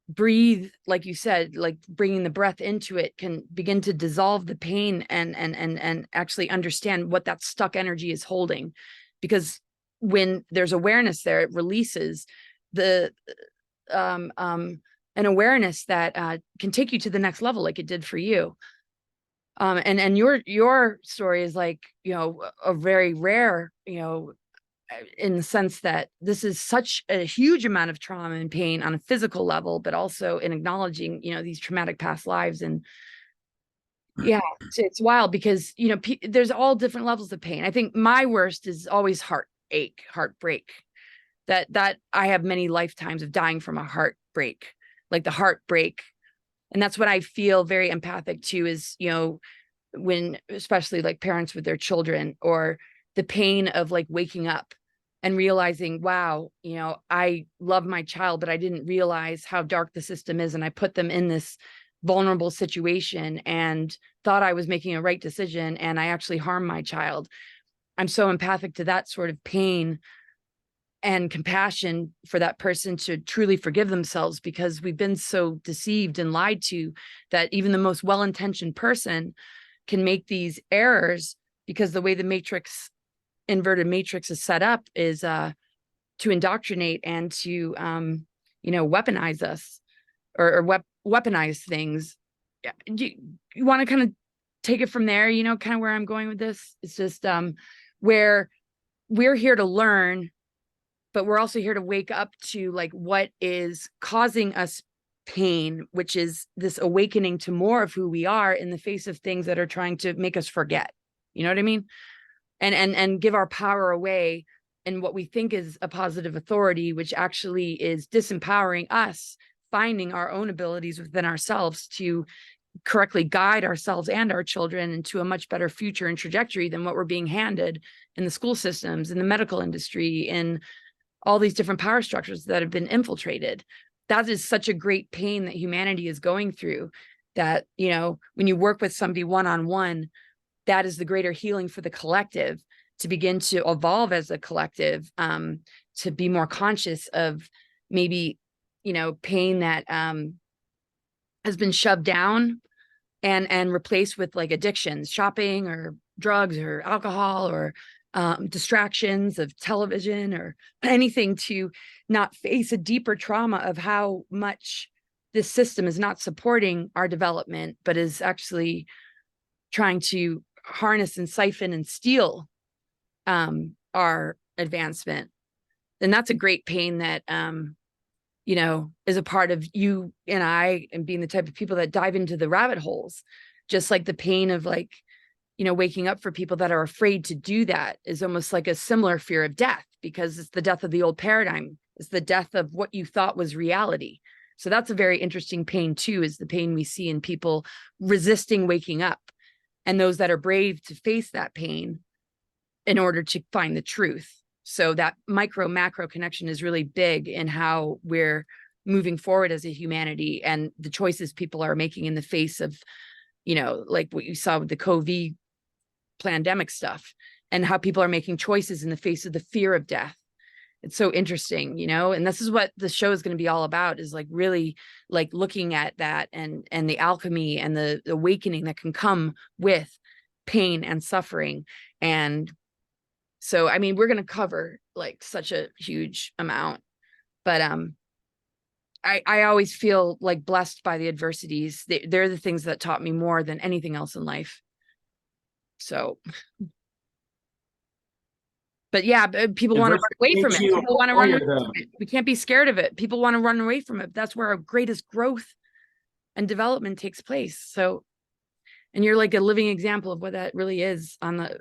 breathe, like you said, like bringing the breath into it can begin to dissolve the pain, and actually understand what that stuck energy is holding. Because when there's awareness there, it releases the an awareness that can take you to the next level, like it did for you. And your story is like, a very rare, in the sense that this is such a huge amount of trauma and pain on a physical level, but also in acknowledging, these traumatic past lives. And yeah, it's wild because, there's all different levels of pain. I think my worst is always heartache, heartbreak. That I have many lifetimes of dying from a heartbreak, like the heartbreak. And that's what I feel very empathic to is, when especially like parents with their children, or the pain of like waking up and realizing, wow, I love my child, but I didn't realize how dark the system is. And I put them in this vulnerable situation and thought I was making a right decision, and I actually harmed my child. I'm so empathic to that sort of pain and compassion for that person to truly forgive themselves, because we've been so deceived and lied to that even the most well-intentioned person can make these errors, because the way the inverted matrix is set up is to indoctrinate and to weaponize us, or weaponize things. Yeah. You want to kind of take it from there, kind of where I'm going with this? It's just where we're here to learn, but we're also here to wake up to like what is causing us pain, which is this awakening to more of who we are in the face of things that are trying to make us forget. You know what I mean? And give our power away in what we think is a positive authority, which actually is disempowering us, finding our own abilities within ourselves to correctly guide ourselves and our children into a much better future and trajectory than what we're being handed in the school systems, in the medical industry, in all these different power structures that have been infiltrated. That is such a great pain that humanity is going through, that, when you work with somebody one-on-one, that is the greater healing for the collective, to begin to evolve as a collective, to be more conscious of maybe, pain that has been shoved down and replaced with like addictions, shopping or drugs or alcohol, or distractions of television, or anything, to not face a deeper trauma of how much this system is not supporting our development, but is actually trying to harness and siphon and steal our advancement. And that's a great pain that is a part of you and I, and being the type of people that dive into the rabbit holes. Just like the pain of like, waking up for people that are afraid to do that is almost like a similar fear of death, because it's the death of the old paradigm. It's the death of what you thought was reality. So that's a very interesting pain too, is the pain we see in people resisting waking up, and those that are brave to face that pain in order to find the truth. So that micro macro connection is really big in how we're moving forward as a humanity, and the choices people are making in the face of, like what you saw with the COVID pandemic stuff, and how people are making choices in the face of the fear of death. It's so interesting, and this is what the show is going to be all about, is like really like looking at that and the alchemy and the awakening that can come with pain and suffering. And so, I mean, we're going to cover like such a huge amount, but I always feel like blessed by the adversities. They're the things that taught me more than anything else in life. So, but yeah, people want to run away from it. People want to run away from it. We can't be scared of it. People want to run away from it. That's where our greatest growth and development takes place. So, and you're like a living example of what that really is, on the,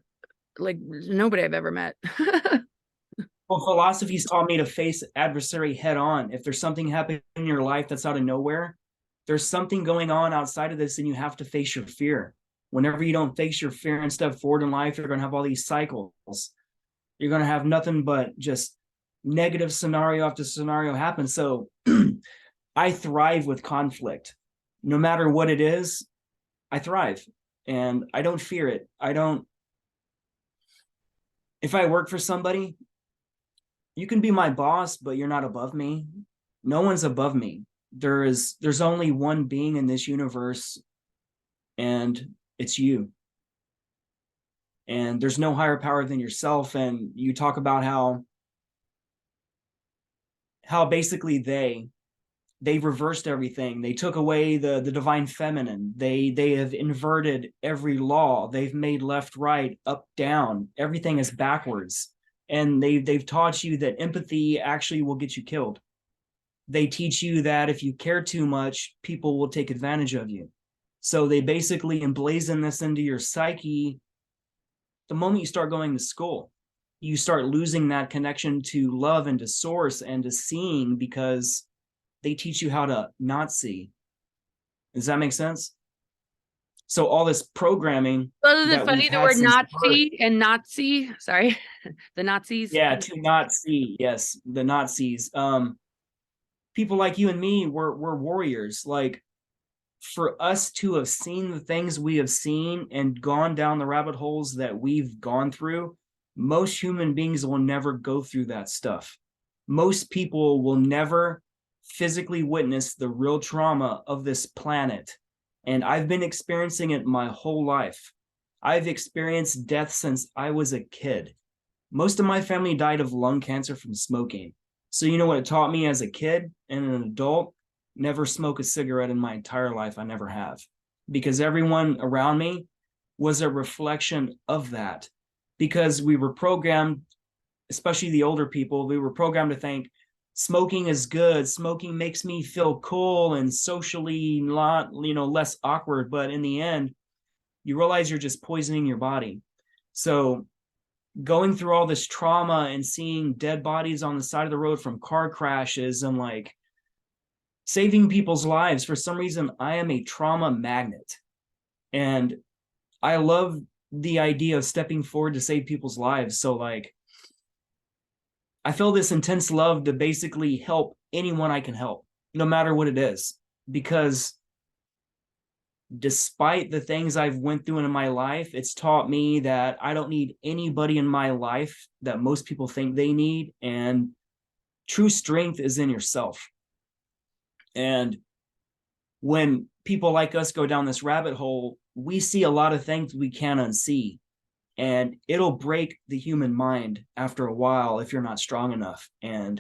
like, nobody I've ever met. Well, philosophy's taught me to face adversary head on. If there's something happening in your life that's out of nowhere, there's something going on outside of this, and you have to face your fear. Whenever you don't face your fear and step forward in life, you're going to have all these cycles. You're going to have nothing but just negative scenario after scenario happen. So I thrive with conflict. No matter what it is, I thrive, and I don't fear it. If I work for somebody, you can be my boss, but you're not above me. No one's above me. There's only one being in this universe, and it's you. And there's no higher power than yourself. And you talk about how basically they reversed everything. They took away the divine feminine. They have inverted every law. They've made left, right, up, down. Everything is backwards. And they've taught you that empathy actually will get you killed. They teach you that if you care too much, people will take advantage of you. So they basically emblazon this into your psyche. The moment you start going to school, you start losing that connection to love and to source and to seeing, because they teach you how to not see. Does that make sense? So all this programming Well, is it that we've funny the had word since birth, Nazi and Nazi? Sorry, the Nazis. yeah, to not see, yes, the Nazis. People like you and me, we're warriors. Like, for us to have seen the things we have seen and gone down the rabbit holes that we've gone through, most human beings will never go through that stuff. Most people will never physically witness the real trauma of this planet. And I've been experiencing it my whole life. I've experienced death since I was a kid. Most of my family died of lung cancer from smoking. So you know what it taught me as a kid and an adult? Never smoke a cigarette in my entire life. I never have, because everyone around me was a reflection of that. Because we were programmed, especially the older people, we were programmed to think smoking is good. Smoking makes me feel cool and socially not, less awkward. But in the end, you realize you're just poisoning your body. So going through all this trauma and seeing dead bodies on the side of the road from car crashes and like saving people's lives, for some reason, I am a trauma magnet. And I love the idea of stepping forward to save people's lives. So like, I feel this intense love to basically help anyone I can help, no matter what it is, because despite the things I've went through in my life, it's taught me that I don't need anybody in my life that most people think they need. And true strength is in yourself. And when people like us go down this rabbit hole, we see a lot of things we can't unsee. And it'll break the human mind after a while if you're not strong enough. And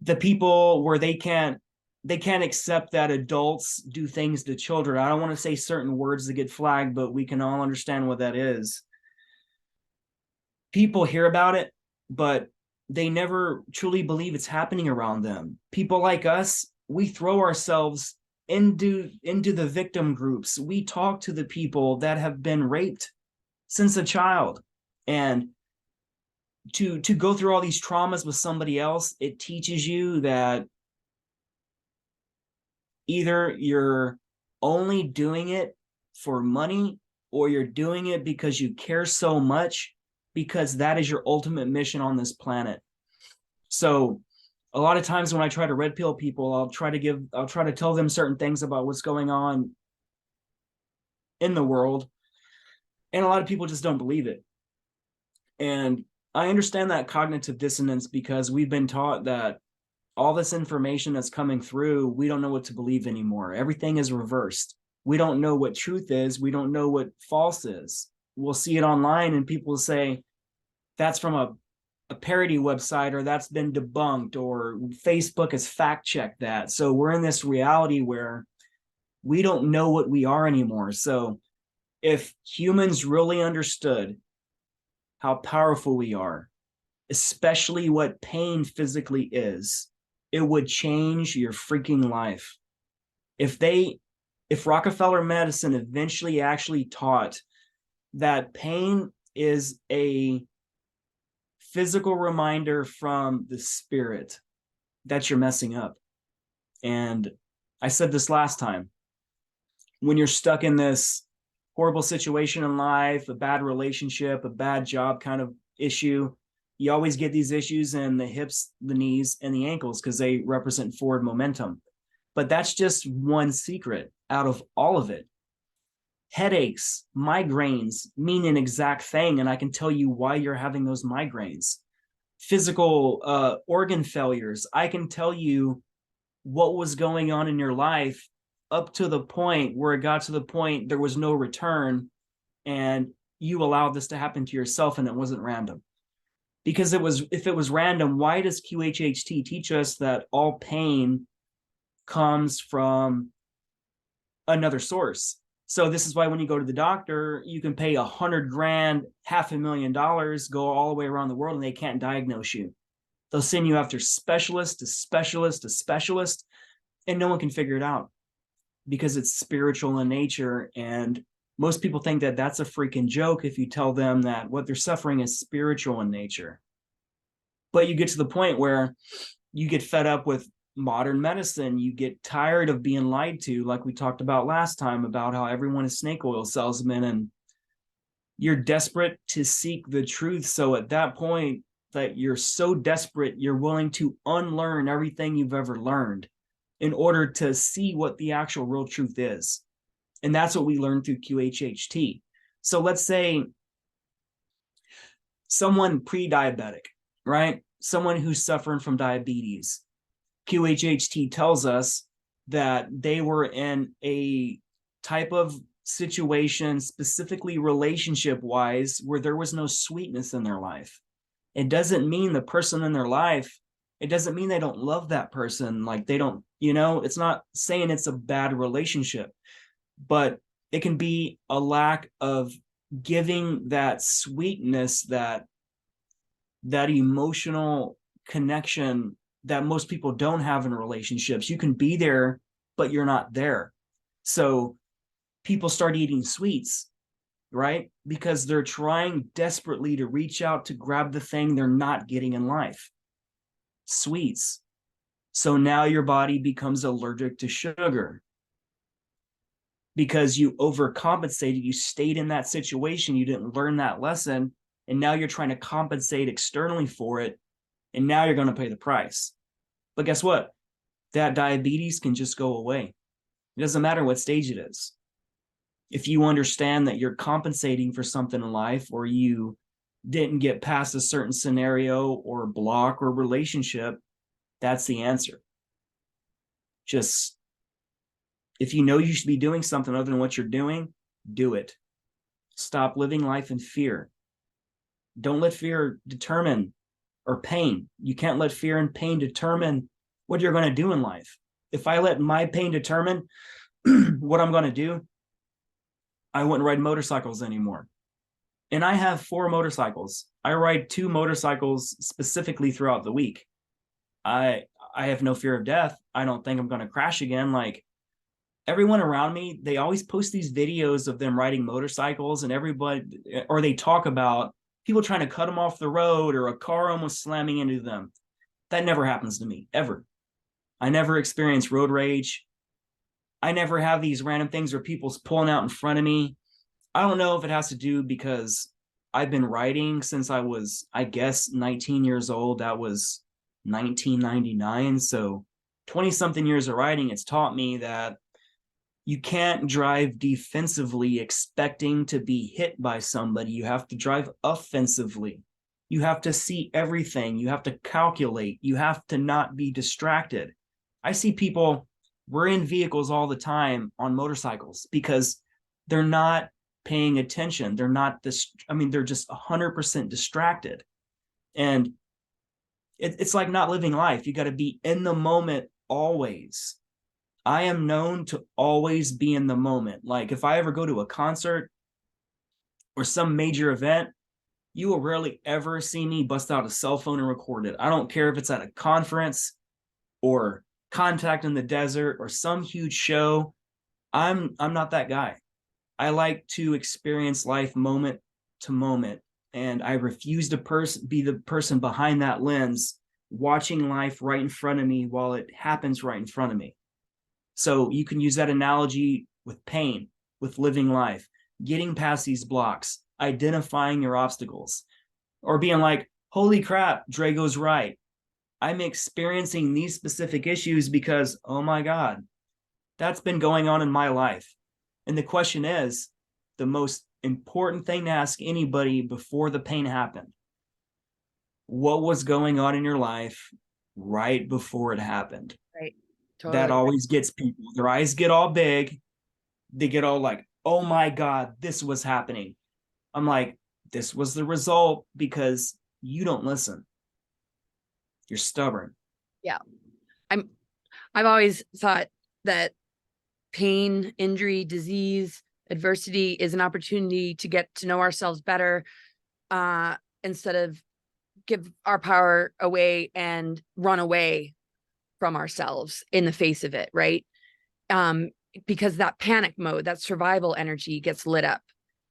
the people where they can't accept that adults do things to children. I don't want to say certain words that get flagged, but we can all understand what that is. People hear about it, but they never truly believe it's happening around them. People like us, we throw ourselves into the victim groups. We talk to the people that have been raped since a child. And to go through all these traumas with somebody else, it teaches you that either you're only doing it for money, or you're doing it because you care so much, because that is your ultimate mission on this planet. So a lot of times when I try to red pill people, I'll try to tell them certain things about what's going on in the world. And a lot of people just don't believe it. And I understand that cognitive dissonance, because we've been taught that all this information that's coming through, we don't know what to believe anymore. Everything is reversed. We don't know what truth is. We don't know what false is. We'll see it online and people will say, that's from a parody website, or that's been debunked, or Facebook has fact checked that. So we're in this reality where we don't know what we are anymore. So if humans really understood how powerful we are, especially what pain physically is, it would change your freaking life. If Rockefeller medicine eventually actually taught that pain is a physical reminder from the spirit that you're messing up. And I said this last time, when you're stuck in this horrible situation in life, a bad relationship, a bad job kind of issue, you always get these issues in the hips, the knees, and the ankles, because they represent forward momentum. But that's just one secret out of all of it. Headaches, migraines mean an exact thing, and I can tell you why you're having those migraines. Physical organ failures, I can tell you what was going on in your life up to the point where it got to the point there was no return, and you allowed this to happen to yourself, and it wasn't random. Because if it was random, why does QHHT teach us that all pain comes from another source? So this is why when you go to the doctor, you can pay $100 grand, $500,000, go all the way around the world, and they can't diagnose you. They'll send you after specialist to specialist to specialist, and no one can figure it out because it's spiritual in nature. And most people think that that's a freaking joke if you tell them that what they're suffering is spiritual in nature. But you get to the point where you get fed up with modern medicine. You get tired of being lied to, like we talked about last time, about how everyone is snake oil salesmen, and you're desperate to seek the truth. So at that point that you're so desperate, you're willing to unlearn everything you've ever learned in order to see what the actual real truth is. And that's what we learned through QHHT. So let's say someone pre-diabetic, right? Someone who's suffering from diabetes. QHHT tells us that they were in a type of situation, specifically relationship-wise, where there was no sweetness in their life. It doesn't mean the person in their life, it doesn't mean they don't love that person. Like they don't, it's not saying it's a bad relationship, but it can be a lack of giving that sweetness, that emotional connection that most people don't have in relationships. You can be there, but you're not there. So people start eating sweets, right? Because they're trying desperately to reach out to grab the thing they're not getting in life. Sweets. So now your body becomes allergic to sugar because you overcompensated. You stayed in that situation. You didn't learn that lesson. And now you're trying to compensate externally for it. And now you're going to pay the price. But guess what? That diabetes can just go away. It doesn't matter what stage it is. If you understand that you're compensating for something in life, or you didn't get past a certain scenario or block or relationship, that's the answer. Just, if you know you should be doing something other than what you're doing, do it. Stop living life in fear. Don't let fear determine, or pain. You can't let fear and pain determine what you're going to do in life. If I let my pain determine what I'm going to do, I wouldn't ride motorcycles anymore. And I have 4 motorcycles. I ride 2 motorcycles specifically throughout the week. I have no fear of death. I don't think I'm going to crash again. Like everyone around me, they always post these videos of them riding motorcycles, and everybody, or they talk about people trying to cut them off the road or a car almost slamming into them. That never happens to me, ever. I never experience road rage. I never have these random things where people's pulling out in front of me. I don't know if it has to do because I've been riding since I was, I guess, 19 years old. That was 1999. So 20-something years of riding, it's taught me that you can't drive defensively expecting to be hit by somebody. You have to drive offensively. You have to see everything. You have to calculate. You have to not be distracted. I see people, we're in vehicles all the time on motorcycles because they're not paying attention. They're not this, they're just 100% distracted. And it's like not living life. You got to be in the moment always. I am known to always be in the moment. Like if I ever go to a concert or some major event, you will rarely ever see me bust out a cell phone and record it. I don't care if it's at a conference or Contact in the Desert or some huge show. I'm not that guy. I like to experience life moment to moment, and I refuse to be the person behind that lens watching life right in front of me while it happens right in front of me. So you can use that analogy with pain, with living life, getting past these blocks, identifying your obstacles, or being like, holy crap, Drago's right. I'm experiencing these specific issues because, oh my God, that's been going on in my life. And the question is, the most important thing to ask anybody before the pain happened: what was going on in your life right before it happened? Right. Totally. That always gets people. Their eyes get all big. They get all like, oh my God, this was happening. I'm like, this was the result because you don't listen. You're stubborn. Yeah. I've always thought that pain, injury, disease, Adversity is an opportunity to get to know ourselves better, instead of give our power away and run away from ourselves in the face of it, right? Because that panic mode, that survival energy gets lit up.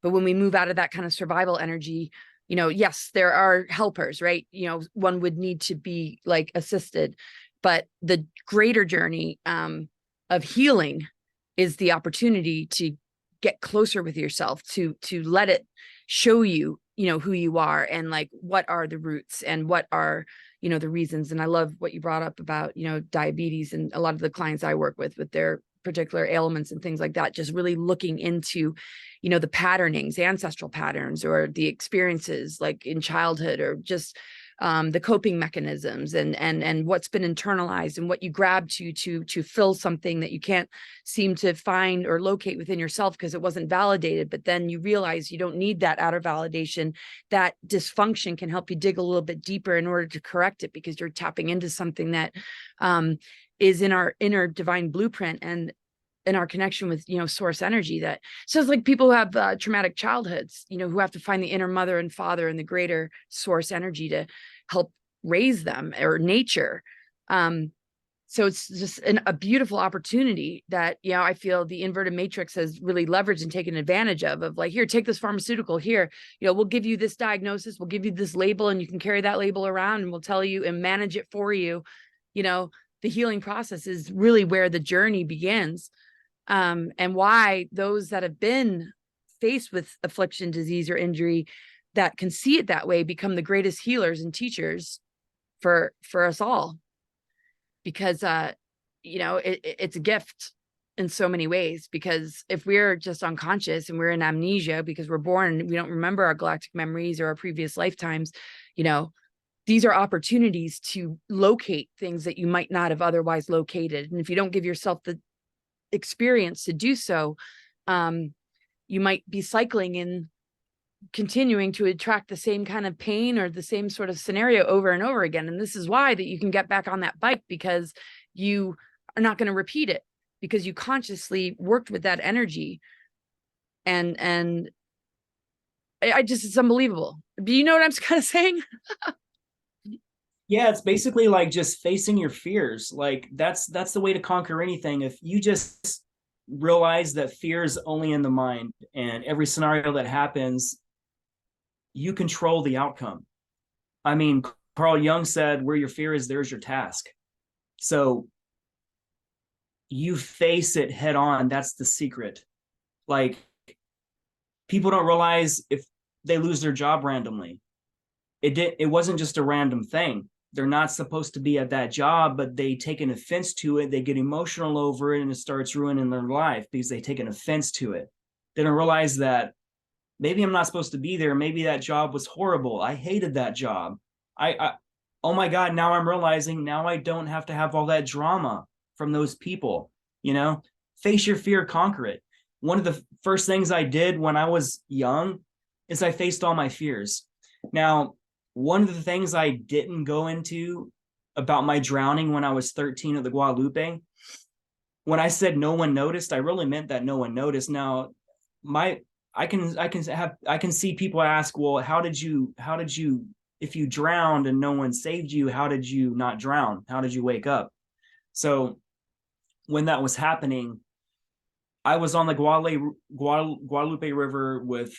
But when we move out of that kind of survival energy, yes, there are helpers, right? One would need to be like assisted, but the greater journey of healing is the opportunity to get closer with yourself, to let it show you, who you are, and like what are the roots and what are the reasons. And I love what you brought up about diabetes, and a lot of the clients I work with their particular ailments and things like that, just really looking into the patternings, ancestral patterns, or the experiences like in childhood, or just the coping mechanisms, and what's been internalized, and what you grab to fill something that you can't seem to find or locate within yourself because it wasn't validated. But then you realize you don't need that outer validation. That dysfunction can help you dig a little bit deeper in order to correct it, because you're tapping into something that is in our inner divine blueprint, and in our connection with source energy. That so it's like people who have traumatic childhoods, who have to find the inner mother and father and the greater source energy to help raise them, or nature. So it's just a beautiful opportunity that I feel the inverted matrix has really leveraged and taken advantage of like, here, take this pharmaceutical, here, we'll give you this diagnosis, we'll give you this label, and you can carry that label around, and we'll tell you and manage it for you. The healing process is really where the journey begins. And why those that have been faced with affliction, disease, or injury that can see it that way become the greatest healers and teachers for us all. Because it's a gift in so many ways. Because if we're just unconscious and we're in amnesia because we're born and we don't remember our galactic memories or our previous lifetimes, these are opportunities to locate things that you might not have otherwise located. And if you don't give yourself the experience to do so, you might be cycling in, continuing to attract the same kind of pain or the same sort of scenario over and over again. And this is why that you can get back on that bike, because you are not going to repeat it, because you consciously worked with that energy. And I just, it's unbelievable. Do you know what I'm kind of saying? Yeah, it's basically like just facing your fears. Like that's the way to conquer anything. If you just realize that fear is only in the mind, and every scenario that happens, you control the outcome. I mean, Carl Jung said, where your fear is, there's your task. So you face it head on. That's the secret. Like, people don't realize if they lose their job randomly, it wasn't just a random thing. They're not supposed to be at that job, but they take an offense to it. They get emotional over it, and it starts ruining their life because they take an offense to it. They don't realize that maybe I'm not supposed to be there. Maybe that job was horrible. I hated that job. Oh my God, now I'm realizing now I don't have to have all that drama from those people. Face your fear, conquer it. One of the first things I did when I was young is I faced all my fears. Now, one of the things I didn't go into about my drowning when I was 13 at the Guadalupe, when I said no one noticed, I really meant that no one noticed. Now, I can see people ask, well, how did you, if you drowned and no one saved you, how did you not drown? How did you wake up? So when that was happening, I was on the Guadalupe River with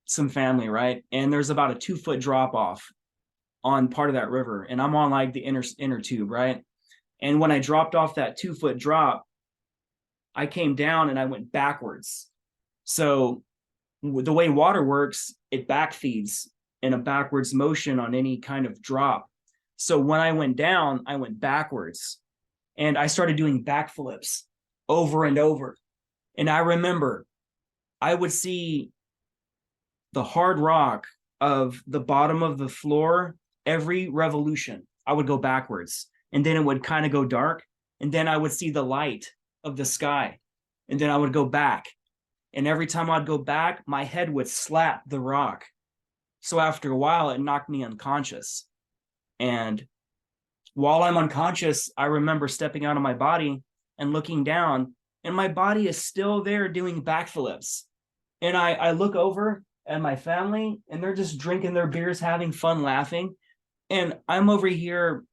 some family, right? And there's about a 2-foot drop off on part of that river, and I'm on like the inner tube, right? And when I dropped off that 2-foot drop, I came down and I went backwards. So the way water works, it backfeeds in a backwards motion on any kind of drop. So when I went down, I went backwards, and I started doing backflips over and over. And I remember I would see the hard rock of the bottom of the floor every revolution. I would go backwards, and then it would kind of go dark, and then I would see the light of the sky, and then I would go back. And every time I'd go back, my head would slap the rock. So after a while, it knocked me unconscious. And while I'm unconscious, I remember stepping out of my body and looking down, and my body is still there doing backflips. And I look over at my family, and they're just drinking their beers, having fun, laughing. And I'm over here,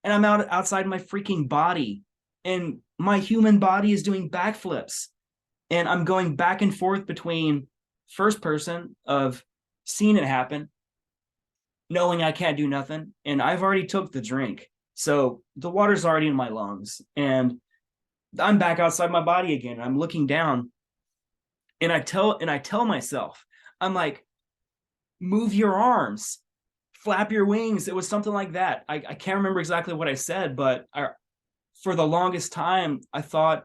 and I'm outside my freaking body, and my human body is doing backflips. And I'm going back and forth between first person of seeing it happen, knowing I can't do nothing, and I've already took the drink. So the water's already in my lungs, and I'm back outside my body again. I'm looking down, and I tell myself, I'm like, move your arms, flap your wings. It was something like that. I can't remember exactly what I said, but for the longest time, I thought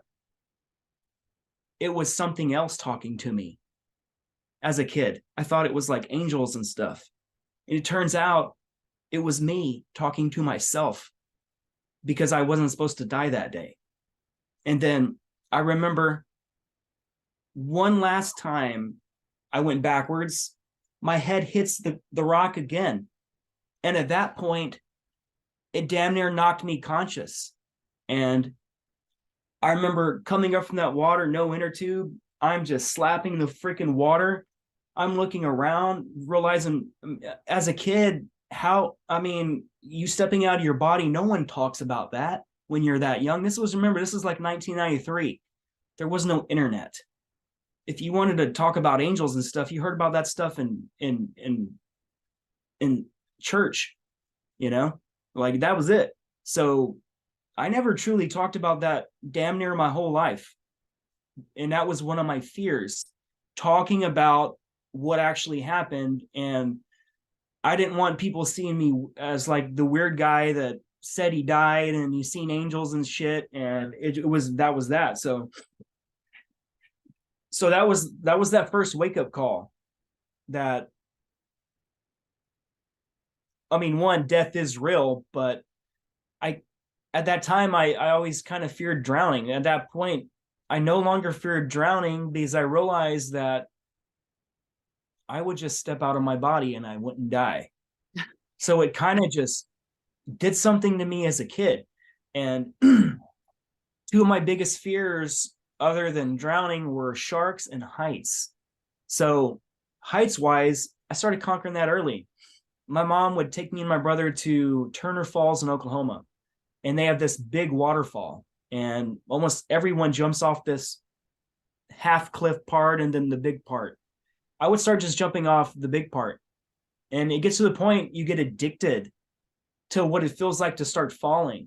it was something else talking to me. As a kid, I thought it was like angels and stuff. And it turns out it was me talking to myself, because I wasn't supposed to die that day. And then I remember one last time I went backwards, my head hits the rock again. And at that point, it damn near knocked me conscious. And I remember coming up from that water, no inner tube. I'm just slapping the freaking water. I'm looking around, realizing as a kid, you stepping out of your body, no one talks about that when you're that young. This is like 1993. There was no internet. If you wanted to talk about angels and stuff, you heard about that stuff in church, like that was it. So I never truly talked about that damn near my whole life. And that was one of my fears, talking about what actually happened. And I didn't want people seeing me as like the weird guy that said he died and he's seen angels and shit. And that was that. So that was that first wake-up call that, one, death is real, but at that time, I always kind of feared drowning. At that point, I no longer feared drowning, because I realized that I would just step out of my body and I wouldn't die. So it kind of just did something to me as a kid. And two of my biggest fears, other than drowning, were sharks and heights. So heights wise, I started conquering that early. My mom would take me and my brother to Turner Falls in Oklahoma. And they have this big waterfall, and almost everyone jumps off this half cliff part and then the big part. I would start just jumping off the big part, and it gets to the point you get addicted to what it feels like to start falling.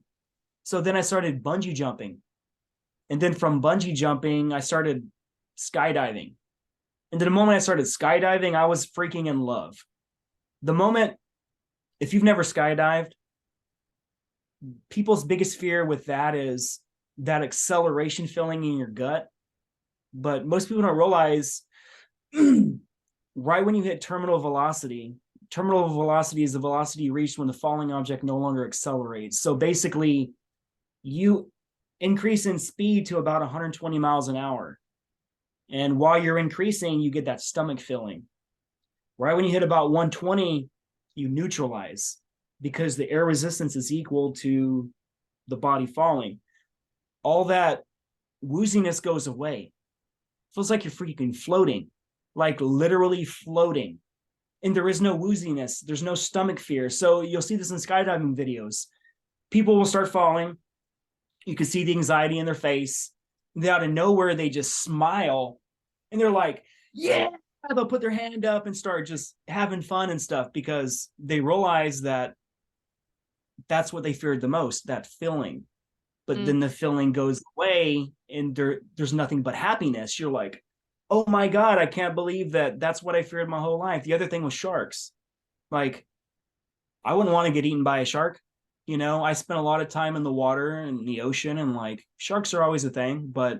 So then I started bungee jumping, and then from bungee jumping, I started skydiving. And the moment I started skydiving, I was freaking in love. The moment, if you've never skydived, people's biggest fear with that is that acceleration feeling in your gut. But most people don't realize right when you hit terminal velocity is the velocity reached when the falling object no longer accelerates. So basically, you increase in speed to about 120 miles an hour. And while you're increasing, you get that stomach feeling. Right when you hit about 120, you neutralize, because the air resistance is equal to the body falling. All that wooziness goes away. Feels like you're freaking floating, like literally floating. And there is no wooziness. There's no stomach fear. So you'll see this in skydiving videos. People will start falling. You can see the anxiety in their face. Then out of nowhere, they just smile. And they're like, yeah. They'll put their hand up and start just having fun and stuff, because they realize that that's what they feared the most, that feeling. But then the feeling goes away, and there's nothing but happiness. You're like, oh my God, I can't believe that's what I feared my whole life. The other thing was sharks. Like, I wouldn't want to get eaten by a shark. I spent a lot of time in the water and the ocean, and like, sharks are always a thing. But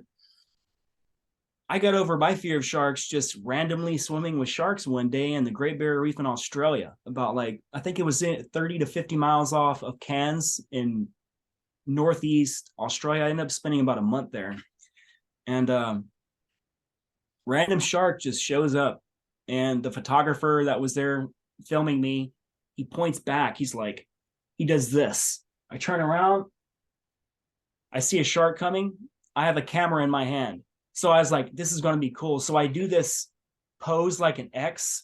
I got over my fear of sharks just randomly swimming with sharks one day in the Great Barrier Reef in Australia, about I think it was 30 to 50 miles off of Cairns in Northeast Australia. I ended up spending about a month there. And random shark just shows up, and the photographer that was there filming me, he points back. He's like, he does this. I turn around. I see a shark coming. I have a camera in my hand. So I was like, this is going to be cool. So I do this pose like an X,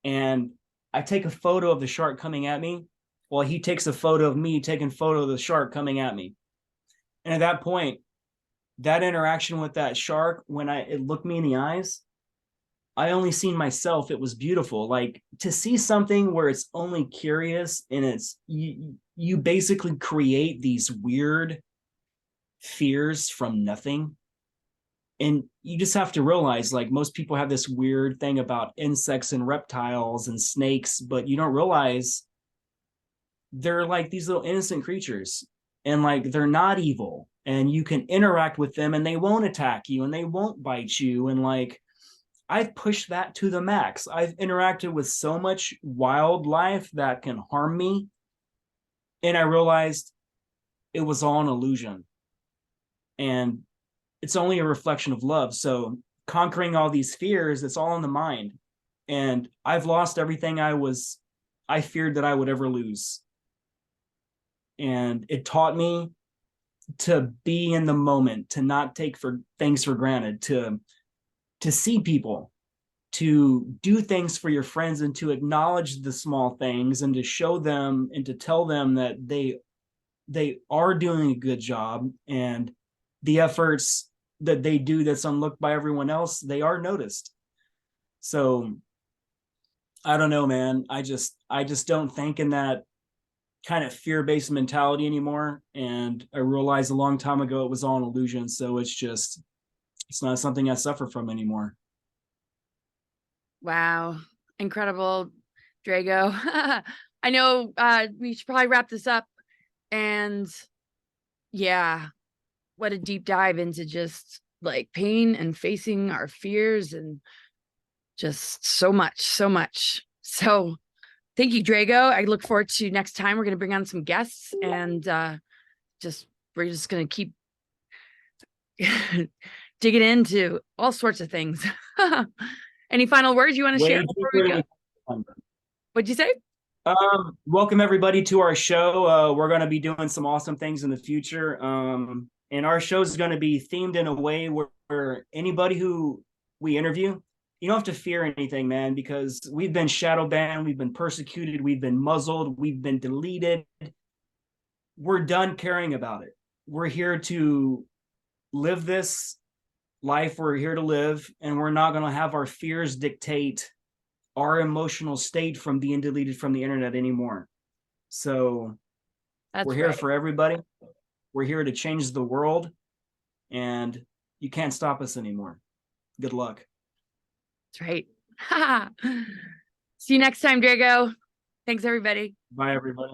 and I take a photo of the shark coming at me while he takes a photo of me taking a photo of the shark coming at me. And at that point, that interaction with that shark, when it looked me in the eyes, I only seen myself. It was beautiful. Like, to see something where it's only curious, and it's you basically create these weird fears from nothing. And you just have to realize, like, most people have this weird thing about insects and reptiles and snakes, but you don't realize they're like these little innocent creatures, and like they're not evil, and you can interact with them and they won't attack you and they won't bite you. And like, I've pushed that to the max. I've interacted with so much wildlife that can harm me, and I realized it was all an illusion, and it's only a reflection of love. So conquering all these fears, it's all in the mind. And I've lost everything I feared that I would ever lose. And it taught me to be in the moment, to not take things for granted, to see people, to do things for your friends, and to acknowledge the small things, and to show them and to tell them that they are doing a good job, and the efforts that they do that's unlooked by everyone else, they are noticed. So I don't know, man. I just don't think in that kind of fear-based mentality anymore. And I realized a long time ago it was all an illusion. So it's not something I suffer from anymore. Wow. Incredible, Drago. I know we should probably wrap this up. And yeah, what a deep dive into just like pain and facing our fears, and just so much, so much. So thank you, Drago. I look forward to next time. We're going to bring on some guests, and we're just going to keep digging into all sorts of things. Any final words you want to share before we go? What'd you say? Welcome everybody to our show. We're going to be doing some awesome things in the future. And our show is going to be themed in a way where anybody who we interview, you don't have to fear anything, man, because we've been shadow banned, we've been persecuted, we've been muzzled, we've been deleted. We're done caring about it. We're here to live this life we're here to live, and we're not going to have our fears dictate our emotional state from being deleted from the internet anymore. So we're here for everybody. We're here to change the world, and you can't stop us anymore. Good luck. That's right. See you next time, Drago. Thanks, everybody. Bye, everybody.